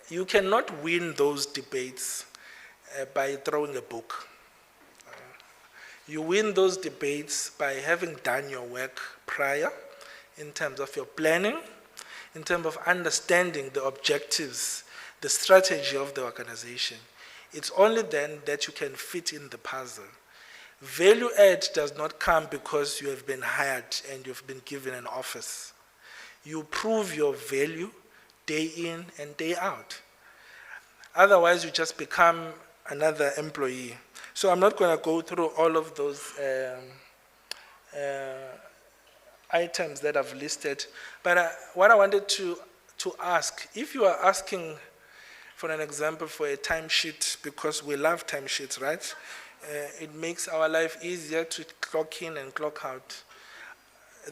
You cannot win those debates by throwing a book. You win those debates by having done your work prior in terms of your planning, in terms of understanding the objectives, the strategy of the organization. It's only then that you can fit in the puzzle. Value add does not come because you have been hired and you've been given an office. You prove your value day in and day out. Otherwise, you just become another employee. So I'm not going to go through all of those items that I've listed. But what I wanted to ask, if you are asking, for an example, for a timesheet, because we love timesheets, right? It makes our life easier to clock in and clock out.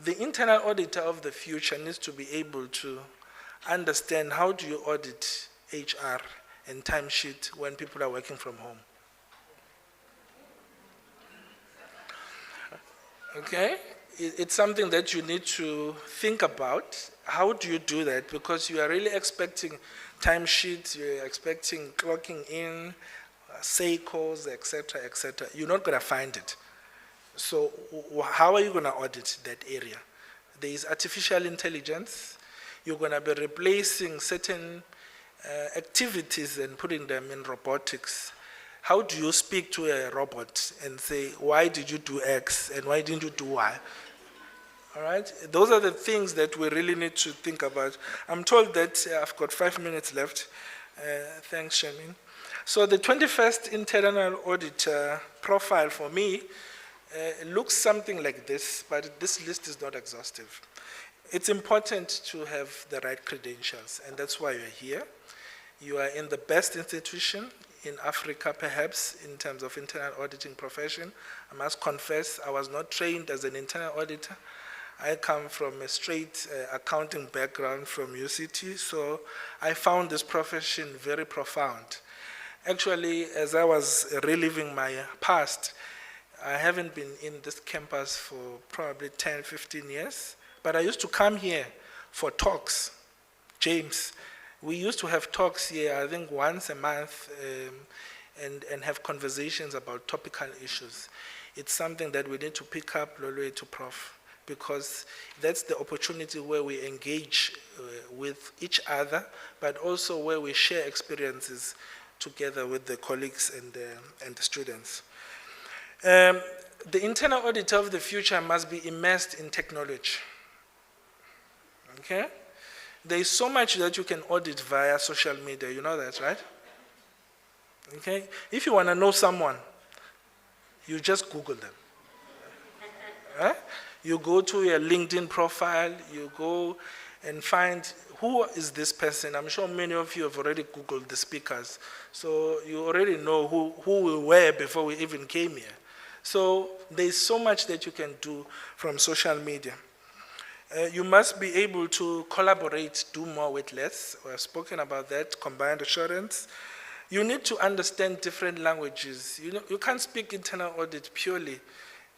The internal auditor of the future needs to be able to understand how do you audit HR and timesheet when people are working from home. Okay? It's something that you need to think about. How do you do that? Because you are really expecting timesheets, you're expecting clocking in, SACOs, etc., etc. You're not going to find it. So how are you going to audit that area? There is artificial intelligence. You're going to be replacing certain activities and putting them in robotics. How do you speak to a robot and say, why did you do X and why didn't you do Y? All right? Those are the things that we really need to think about. I'm told that I've got 5 minutes left. Thanks, Shamin. So the 21st internal audit profile for me looks something like this, but this list is not exhaustive. It's important to have the right credentials, and that's why you're here. You are in the best institution in Africa, perhaps, in terms of internal auditing profession. I must confess, I was not trained as an internal auditor. I come from a straight accounting background from UCT, so I found this profession very profound. Actually, as I was reliving my past, I haven't been in this campus for probably 10, 15 years, but I used to come here for talks. James, we used to have talks here, I think once a month, and have conversations about topical issues. It's something that we need to pick up, Lolo, to Prof, because that's the opportunity where we engage with each other, but also where we share experiences together with the colleagues and the students. The internal auditor of the future must be immersed in technology. Okay? There is so much that you can audit via social media, you know that, right? Okay? If you want to know someone, you just Google them. Right? You go to your LinkedIn profile, you go and find who is this person. I'm sure many of you have already Googled the speakers. So you already know who we were before we even came here. So there's so much that you can do from social media. You must be able to collaborate, do more with less. We have spoken about that, combined assurance. You need to understand different languages. You can't speak internal audit purely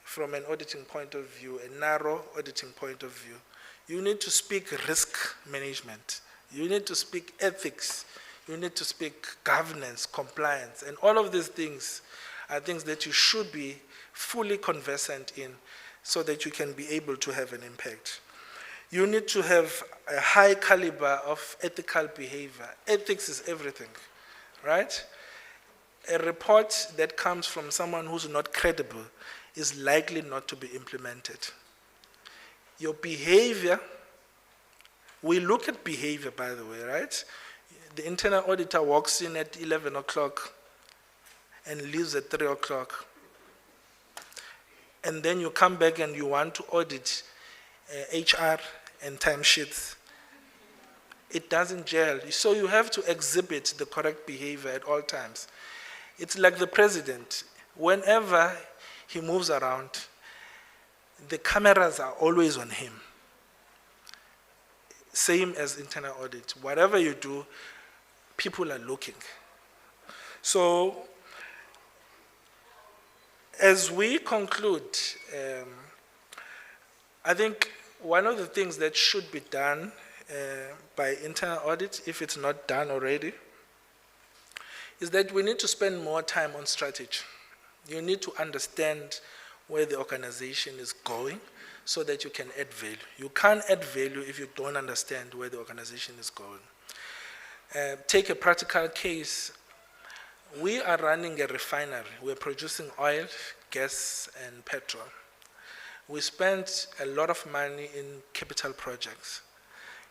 from an auditing point of view, a narrow auditing point of view. You need to speak risk management. You need to speak ethics. You need to speak governance, compliance, and all of these things are things that you should be fully conversant in so that you can be able to have an impact. You need to have a high caliber of ethical behavior. Ethics is everything, right? A report that comes from someone who's not credible is likely not to be implemented. Your behavior, we look at behavior, by the way, right? The internal auditor walks in at 11 o'clock and leaves at 3 o'clock. And then you come back and you want to audit HR and timesheets. It doesn't gel. So you have to exhibit the correct behavior at all times. It's like the president. Whenever he moves around, the cameras are always on him. Same as internal audit. Whatever you do, people are looking. So, as we conclude, I think one of the things that should be done by internal audit, if it's not done already, is that we need to spend more time on strategy. You need to understand where the organization is going so that you can add value. You can't add value if you don't understand where the organization is going. Take a practical case. We are running a refinery. We're producing oil, gas, and petrol. We spent a lot of money in capital projects.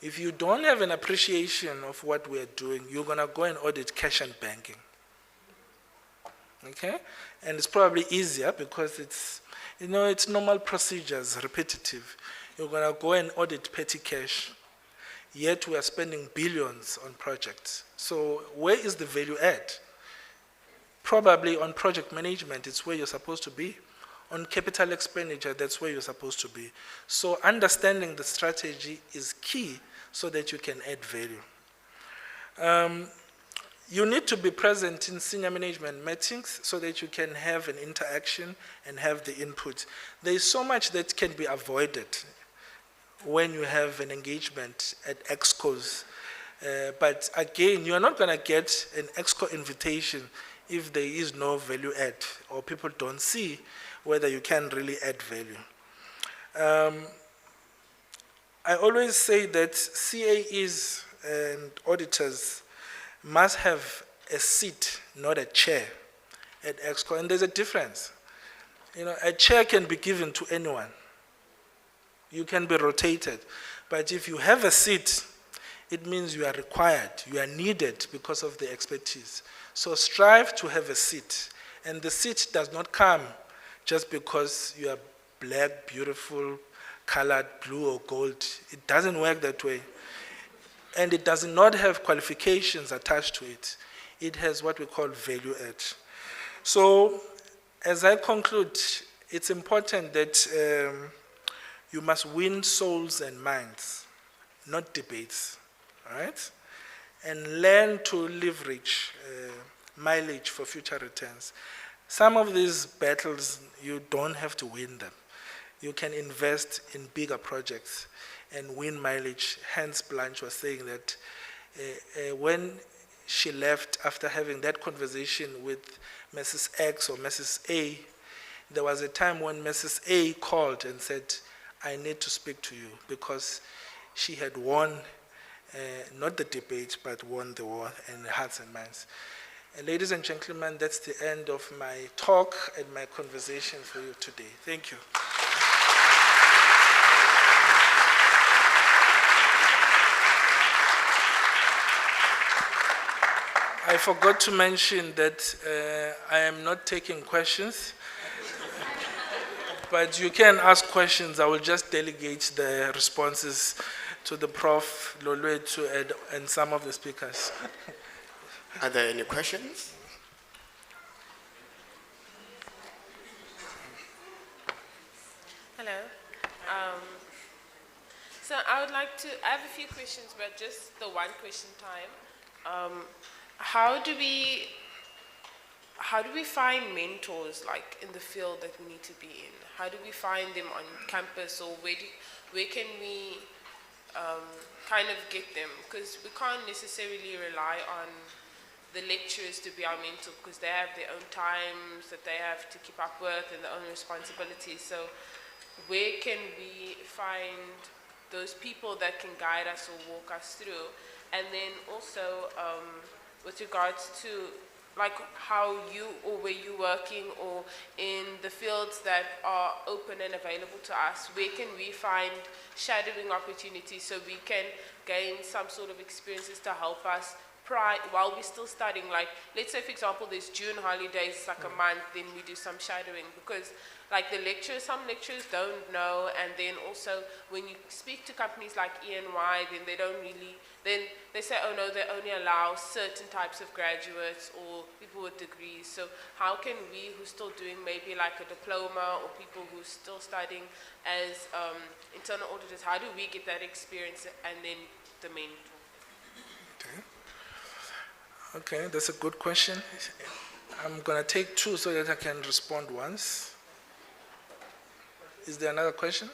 If you don't have an appreciation of what we're doing, you're going to go and audit cash and banking. Okay? And it's probably easier because it's normal procedures, repetitive. You're going to go and audit petty cash, yet we are spending billions on projects. So where is the value add? Probably on project management, it's where you're supposed to be. On capital expenditure, that's where you're supposed to be. So understanding the strategy is key so that you can add value. You need to be present in senior management meetings so that you can have an interaction and have the input. There is so much that can be avoided when you have an engagement at EXCOs. But again, you're not going to get an EXCO invitation if there is no value add or people don't see whether you can really add value. I always say that CAEs and auditors must have a seat, not a chair at EXCO, and there's a difference. A chair can be given to anyone. You can be rotated. But if you have a seat, it means you are required, you are needed because of the expertise. So strive to have a seat. And the seat does not come just because you are black, beautiful, colored, blue or gold. It doesn't work that way. And it does not have qualifications attached to it. It has what we call value add. So as I conclude, it's important that you must win souls and minds, not debates, all right? And learn to leverage mileage for future returns. Some of these battles, you don't have to win them. You can invest in bigger projects and win mileage. Hence, Blanche was saying that when she left after having that conversation with Mrs. X or Mrs. A, there was a time when Mrs. A called and said, I need to speak to you, because she had won, not the debate, but won the war in hearts and minds. Ladies and gentlemen, that's the end of my talk and my conversation for you today. Thank you. I forgot to mention that I am not taking questions, but you can ask questions. I will just delegate the responses to the Prof, Lolwethu, and some of the speakers. Are there any questions? Hello. So I would like to, I have a few questions, but just the one question time. How do we find mentors, like in the field that we need to be in? How do we find them on campus, or where can we kind of get them? Because we can't necessarily rely on the lecturers to be our mentor, because they have their own times that they have to keep up with and their own responsibilities. So where can we find those people that can guide us or walk us through? And then also, with regards to like how you or where you're working, or in the fields that are open and available to us, where can we find shadowing opportunities so we can gain some sort of experiences to help us while we're still studying? Like, let's say for example there's June holidays, it's like a month, then we do some shadowing, because like the lecturers, some lecturers don't know, and then also when you speak to companies like E&Y, then they don't really, then they say, oh no, they only allow certain types of graduates or people with degrees. So how can we who's still doing maybe like a diploma, or people who's still studying as internal auditors, how do we get that experience and then the mentor? Okay, that's a good question. I'm going to take two so that I can respond once. Is there another question?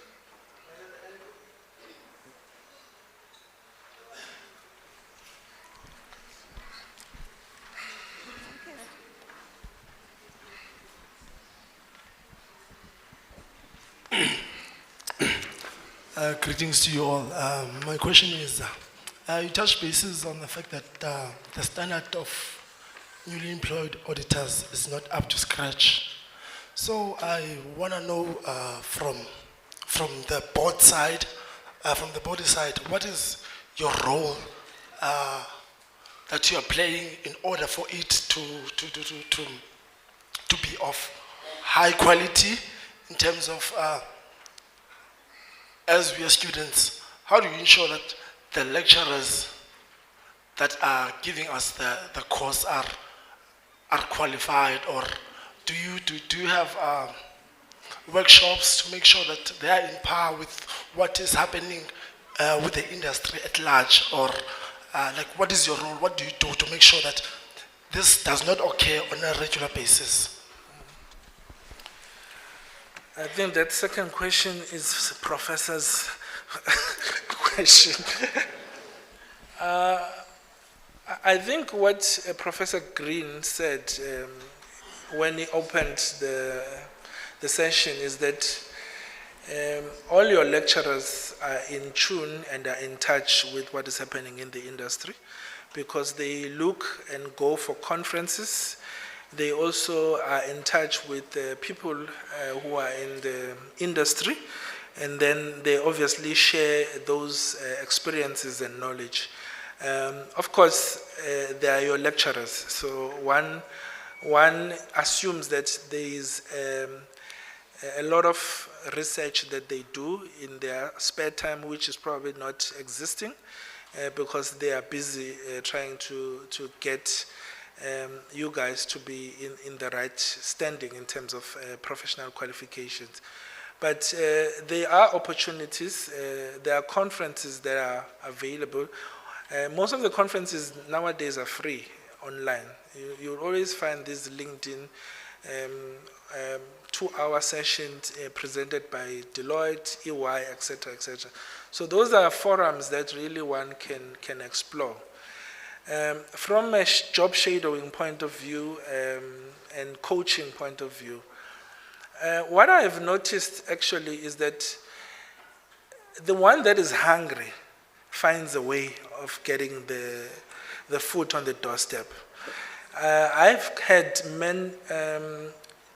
Greetings to you all. My question is, you touched bases on the fact that the standard of newly employed auditors is not up to scratch. So I want to know from the board side, what is your role that you are playing in order for it to be of high quality in terms of as we are students? How do you ensure that the lecturers that are giving us the course are qualified, or do you have workshops to make sure that they are in par with what is happening with the industry at large, or like what is your role? What do you do to make sure that this does not occur on a regular basis? I think that second question is Professor's question. I think what Professor Green said when he opened the session is that all your lecturers are in tune and are in touch with what is happening in the industry, because they look and go for conferences. They also are in touch with people who are in the industry, and then they obviously share those experiences and knowledge. Of course, they are your lecturers, so one assumes that there is a lot of research that they do in their spare time, which is probably not existing because they are busy trying to get you guys to be in the right standing in terms of professional qualifications. But there are opportunities, there are conferences that are available. Most of the conferences nowadays are free online. You'll always find these LinkedIn 2-hour sessions presented by Deloitte, EY, etc., etc. So those are forums that really one can explore. From a job shadowing point of view and coaching point of view, what I have noticed actually is that the one that is hungry finds a way of getting the food on the doorstep. I've had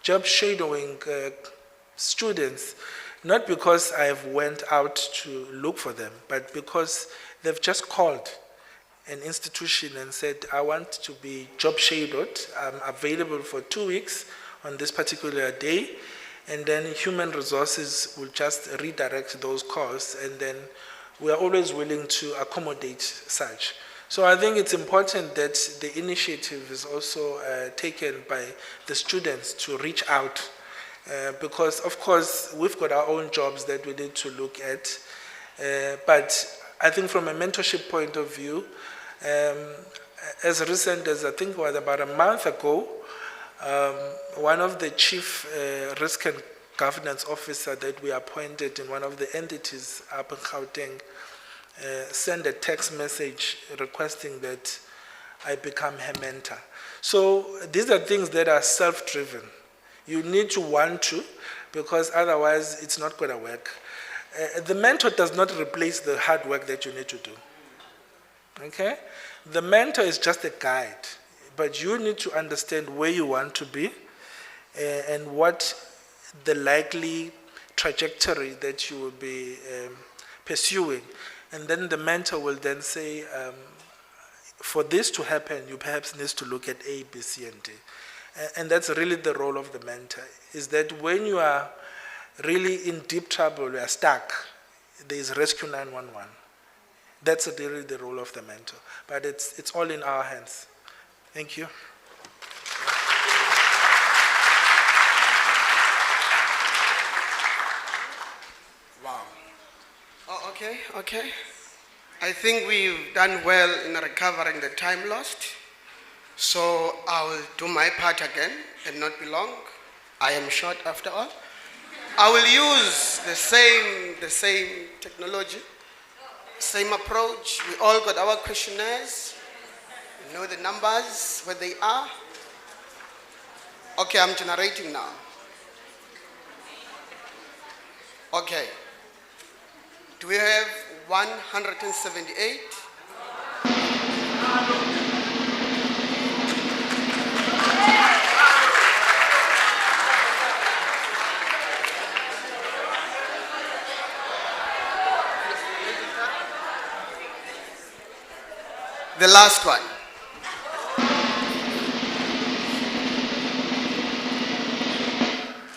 job shadowing students, not because I've went out to look for them, but because they've just called an institution and said, I want to be job shadowed. I'm available for 2 weeks on this particular day, and then human resources will just redirect those calls, and then we are always willing to accommodate such. So I think it's important that the initiative is also taken by the students to reach out because, of course, we've got our own jobs that we need to look at. But I think from a mentorship point of view, as recent as I think was about a month ago, one of the chief risk and governance officer that we appointed in one of the entities up in Gauteng sent a text message requesting that I become her mentor. So these are things that are self-driven. You need to want to, because otherwise it's not going to work. The mentor does not replace the hard work that you need to do. Okay? The mentor is just a guide, but you need to understand where you want to be and what the likely trajectory that you will be pursuing. And then the mentor will then say, for this to happen, you perhaps need to look at A, B, C, and D. And that's really the role of the mentor, is that when you are really in deep trouble, you are stuck, there is Rescue 911. That's really the role of the mentor. But it's all in our hands. Thank you. Wow. Oh, okay. I think we've done well in recovering the time lost. So I will do my part again and not be long. I am short after all. I will use the same technology, same approach. We all got our questionnaires. We know the numbers, where they are. Okay, I'm generating now. Okay. Do we have 178? The last one.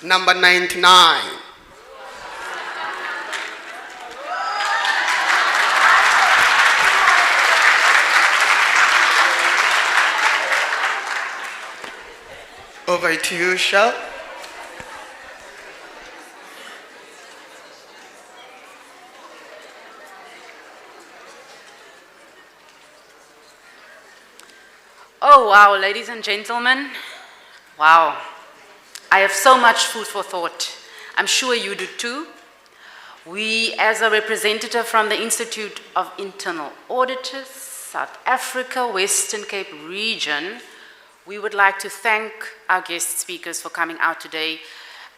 Number 99. Over to you, Shell. Oh, wow, ladies and gentlemen. Wow. I have so much food for thought. I'm sure you do too. We, as a representative from the Institute of Internal Auditors, South Africa, Western Cape region, we would like to thank our guest speakers for coming out today,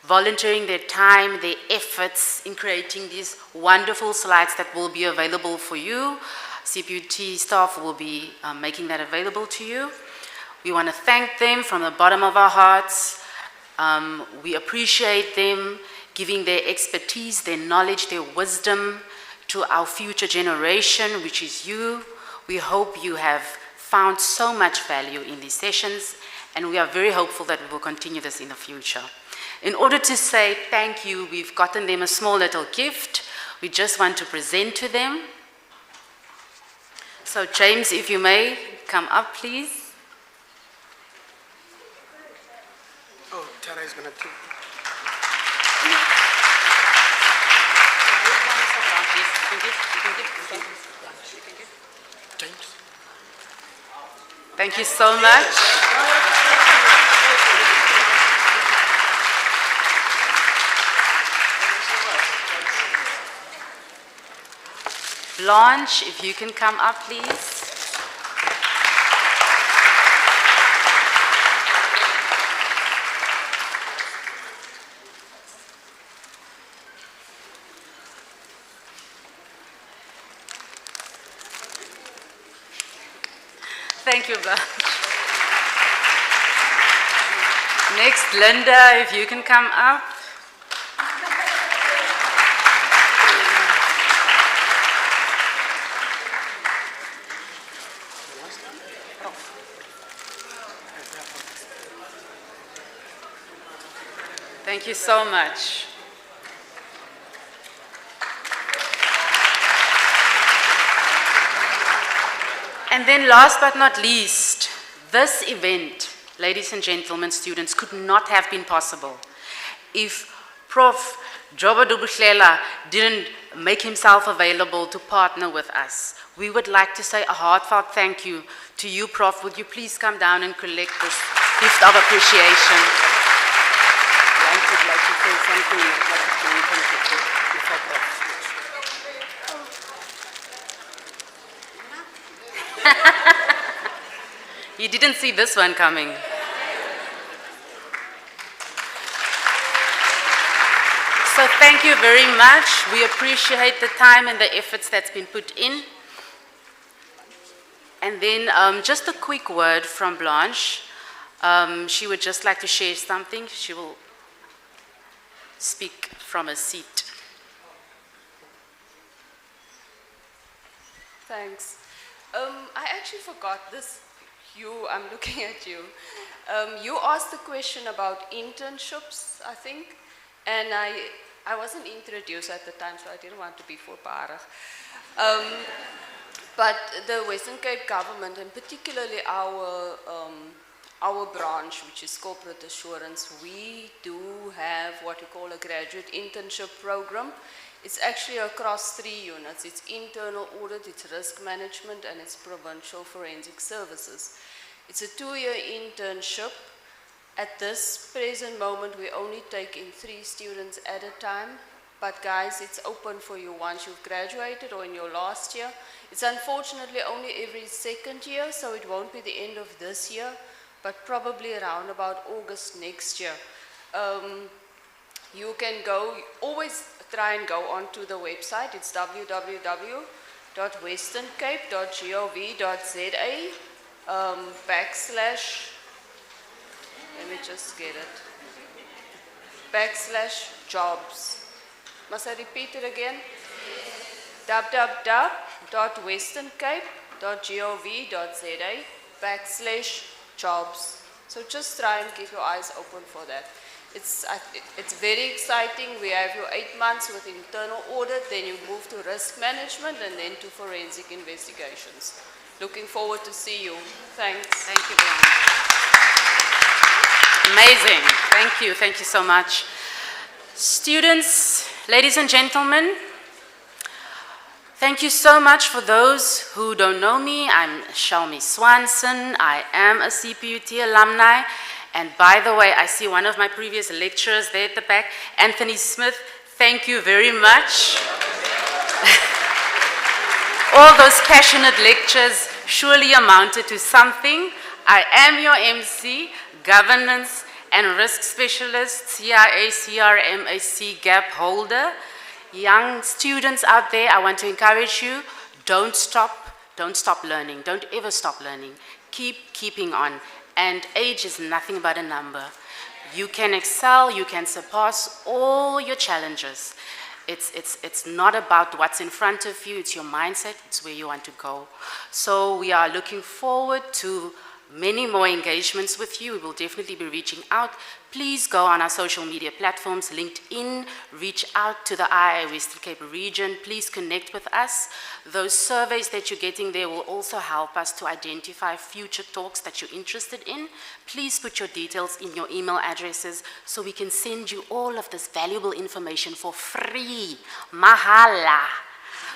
volunteering their time, their efforts in creating these wonderful slides that will be available for you. CPUT staff will be making that available to you. We want to thank them from the bottom of our hearts. We appreciate them giving their expertise, their knowledge, their wisdom to our future generation, which is you. We hope you have found so much value in these sessions, and we are very hopeful that we will continue this in the future. In order to say thank you, we've gotten them a small little gift. We just want to present to them. So James, if you may, come up, please. Oh, Tara is going to take. James. Thank you so much. Blanche, if you can come up, please. Thank you, Blanche. Next, Linda, if you can come up. Thank you so much. And then last but not least, this event, ladies and gentlemen, students, could not have been possible if Prof. Joba Dubuklela didn't make himself available to partner with us. We would like to say a heartfelt thank you to you, Prof. Would you please come down and collect this gift of appreciation? I would like to say something before Prof. You didn't see this one coming. So thank you very much. We appreciate the time and the efforts that's been put in. And then just a quick word from Blanche. She would just like to share something. She will speak from a seat. Thanks. I actually forgot this. I'm looking at you. You asked the question about internships, I think, and I wasn't introduced at the time, so I didn't want to be voorbarig. But the Western Cape government, and particularly our branch, which is corporate assurance, we do have what we call a graduate internship program. It's actually across 3 units. It's internal audit, it's risk management, and it's provincial forensic services. It's a 2-year internship. At this present moment, we only take in 3 students at a time. But guys, it's open for you once you've graduated or in your last year. It's unfortunately only every 2nd year, so it won't be the end of this year, but probably around about August next year. You can always try and go onto the website. It's www.westerncape.gov.za let me just get it, /jobs. Must I repeat it again? www.westerncape.gov.za /jobs. So just try and keep your eyes open for that. It's very exciting. We have you 8 months with internal audit, then you move to risk management, and then to forensic investigations. Looking forward to see you. Thanks. Thank you very much. Amazing. Thank you so much. Students, ladies and gentlemen, thank you so much. For those who don't know me, I'm Shalmi Swanson. I am a CPUT alumni. And by the way, I see one of my previous lecturers there at the back, Anthony Smith. Thank you very much. All those passionate lectures surely amounted to something. I am your MC, Governance and Risk Specialist, CIA, CRMAC gap holder. Young students out there, I want to encourage you, don't stop learning. Don't ever stop learning. Keeping on. And age is nothing but a number. You can excel, you can surpass all your challenges. It's not about what's in front of you, it's your mindset, it's where you want to go. So we are looking forward to many more engagements with you. We will definitely be reaching out. Please go on our social media platforms, LinkedIn, reach out to the II Western Cape region. Please connect with us. Those surveys that you're getting there will also help us to identify future talks that you're interested in. Please put your details in your email addresses so we can send you all of this valuable information for free, mahala.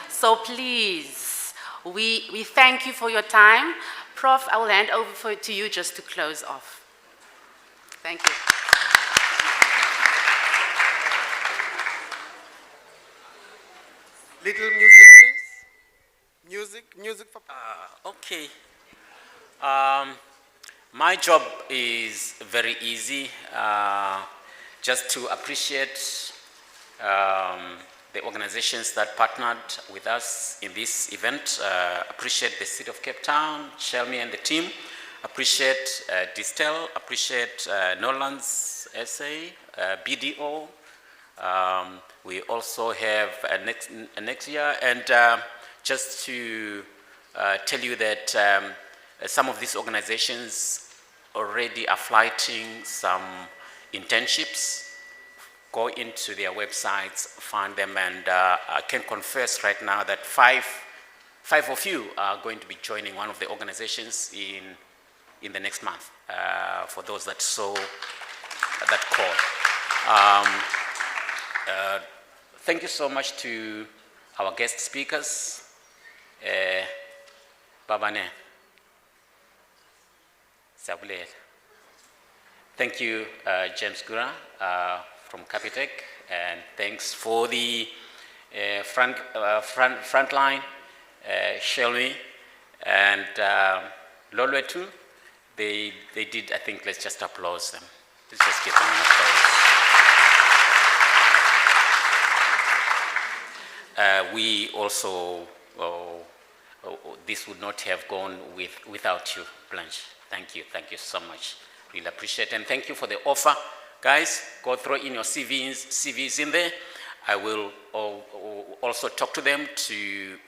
So please, we thank you for your time. Prof, I will hand over to you just to close off. Thank you. Little music, please. Music for... Okay. My job is very easy. Just to appreciate the organizations that partnered with us in this event. Appreciate the City of Cape Town, Shelmy and the team. Appreciate Distel, appreciate Nolan's SA, BDO. We also have next year, and just to tell you that some of these organizations already are flighting some internships. Go into their websites, find them, and I can confess right now that five of you are going to be joining one of the organizations in the next month, for those that saw that call. Thank you so much to our guest speakers. Babane, Sabulela. Thank you, James Gura from Capitec, and thanks for the front line, Shelby and Lolwetu. They did, I think, let's just applaud them. Let's just give them an applause. We also, this would not have gone without you, Blanche. Thank you so much. Really appreciate it, and thank you for the offer. Guys, go throw in your CVs in there. I will also talk to them to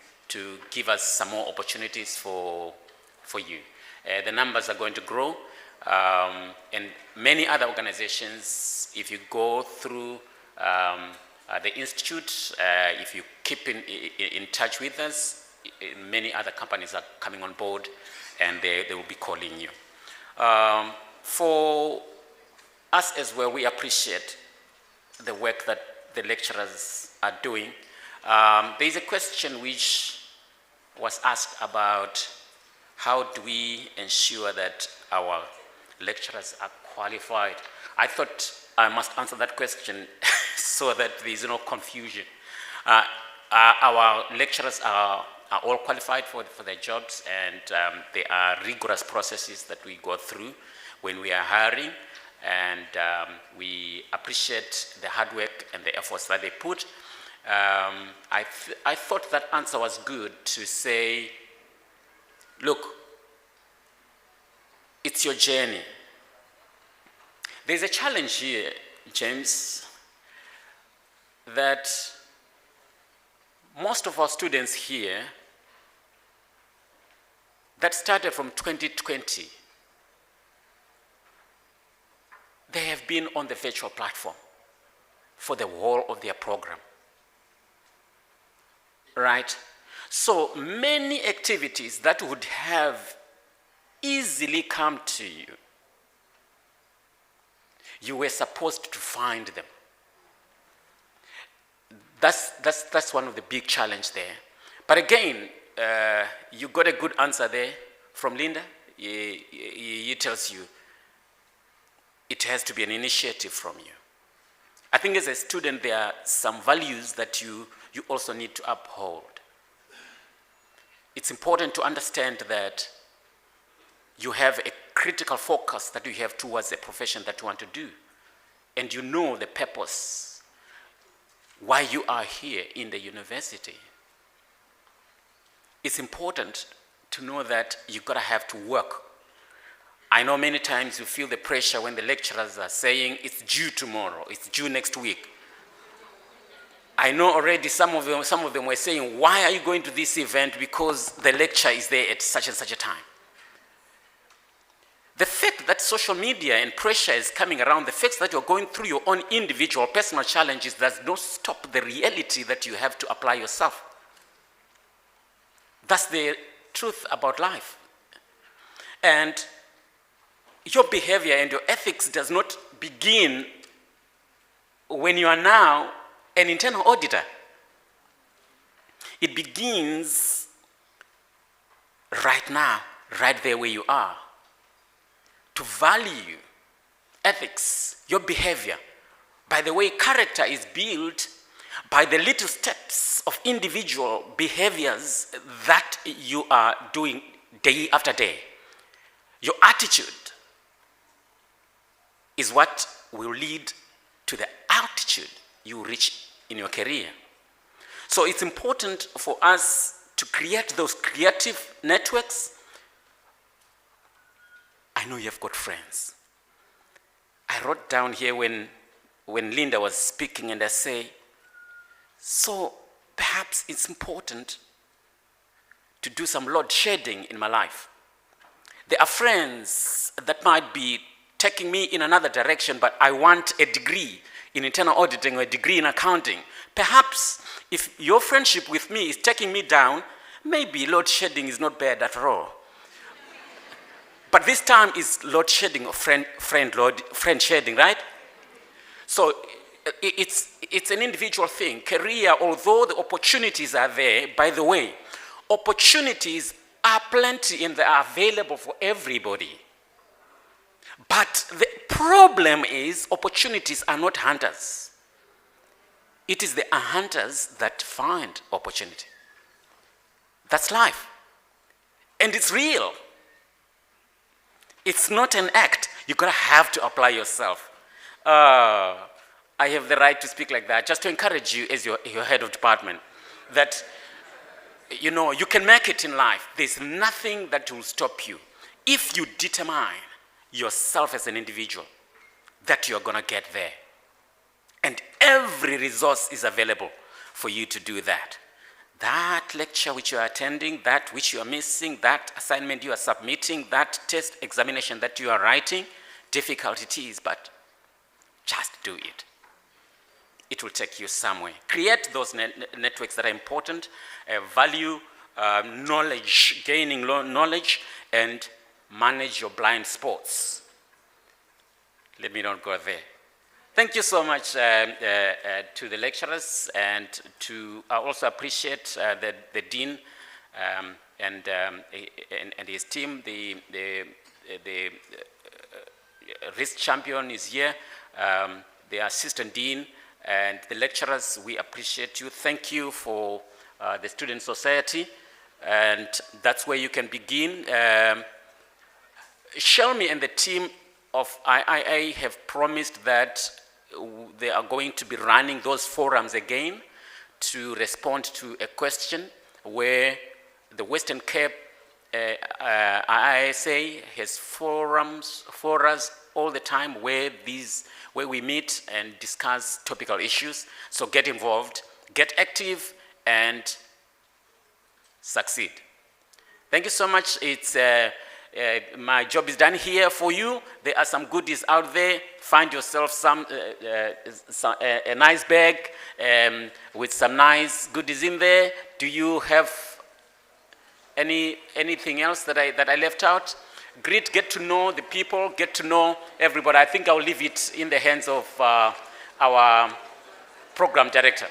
give us some more opportunities for you. The numbers are going to grow, and many other organizations, if you go through the Institute, if you keep in touch with us, many other companies are coming on board, and they will be calling you. For us as well, we appreciate the work that the lecturers are doing. There is a question which was asked about how do we ensure that our lecturers are qualified. I thought I must answer that question so that there is no confusion. Our lecturers are all qualified for their jobs, and there are rigorous processes that we go through when we are hiring, and we appreciate the hard work and the efforts that they put. I thought that answer was good to say, look, it's your journey. There's a challenge here, James, that most of our students here that started from 2020, they have been on the virtual platform for the whole of their program, right? So many activities that would have easily come to you, you were supposed to find them. That's one of the big challenges there. But again, you got a good answer there from Linda. He tells you it has to be an initiative from you. I think as a student, there are some values that you also need to uphold. It's important to understand that you have a critical focus that you have towards the profession that you want to do. And you know the purpose, why you are here in the university. It's important to know that you've got to have to work I know many times you feel the pressure when the lecturers are saying it's due tomorrow, it's due next week. I know already some of them were saying, why are you going to this event? Because the lecture is there at such and such a time. The fact that social media and pressure is coming around, the fact that you're going through your own individual personal challenges does not stop the reality that you have to apply yourself. That's the truth about life. And your behavior and your ethics does not begin when you are now an internal auditor. It begins right now, right there where you are. To value ethics, your behavior, by the way character is built by the little steps of individual behaviors that you are doing day after day. Your attitude is what will lead to the altitude you reach in your career. So it's important for us to create those creative networks. I know you've got friends. I wrote down here when Linda was speaking, and I say, so perhaps it's important to do some load shedding in my life. There are friends that might be taking me in another direction, but I want a degree in internal auditing or a degree in accounting. Perhaps if your friendship with me is taking me down, maybe load shedding is not bad at all. But this time is load shedding or friend shedding, right? So it's an individual thing. Career, although the opportunities are there, by the way, opportunities are plenty and they are available for everybody. But the problem is opportunities are not hunters. It is the hunters that find opportunity. That's life. And it's real. It's not an act. You're going to have to apply yourself. I have the right to speak like that, just to encourage you as your head of department, that you can make it in life. There's nothing that will stop you if you determine yourself as an individual that you're going to get there. And every resource is available for you to do that. That lecture which you are attending, that which you are missing, that assignment you are submitting, that test examination that you are writing, difficult it is, but just do it. It will take you somewhere. Create those networks that are important, value knowledge, gaining knowledge, and manage your blind spots. Let me not go there. Thank you so much to the lecturers, and I also appreciate the dean and his team. The risk champion is here. The assistant dean and the lecturers, we appreciate you. Thank you for the student society, and that's where you can begin. Shelmy and the team of IIA have promised that they are going to be running those forums again to respond to a question where the Western Cape IISA has forums all the time where we meet and discuss topical issues. So get involved, get active, and succeed. Thank you so much. It's my job is done here for you. There are some goodies out there. Find yourself a nice bag with some nice goodies in there. Do you have anything else that I left out? Greet, get to know the people, get to know everybody. I think I'll leave it in the hands of our program director.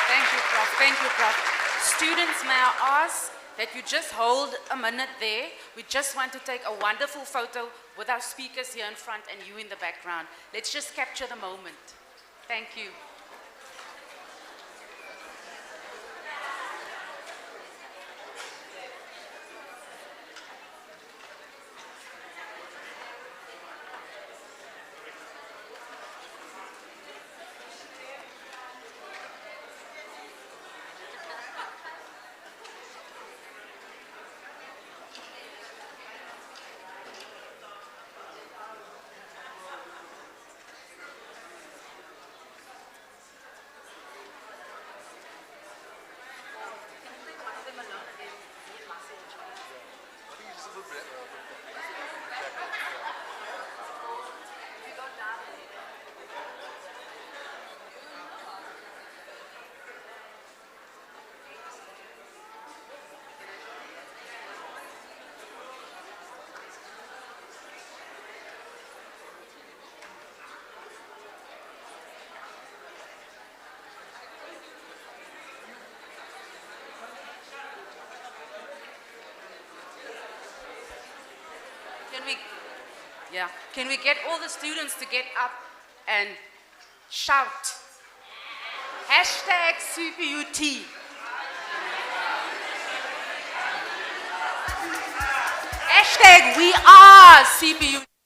Thank you, Prof. Thank you, Prof. Students, may I ask that you just hold a minute there. We just want to take a wonderful photo with our speakers here in front and you in the background. Let's just capture the moment. Thank you. can we get all the students to get up and shout? Hashtag CPUT. Hashtag we are CPUT.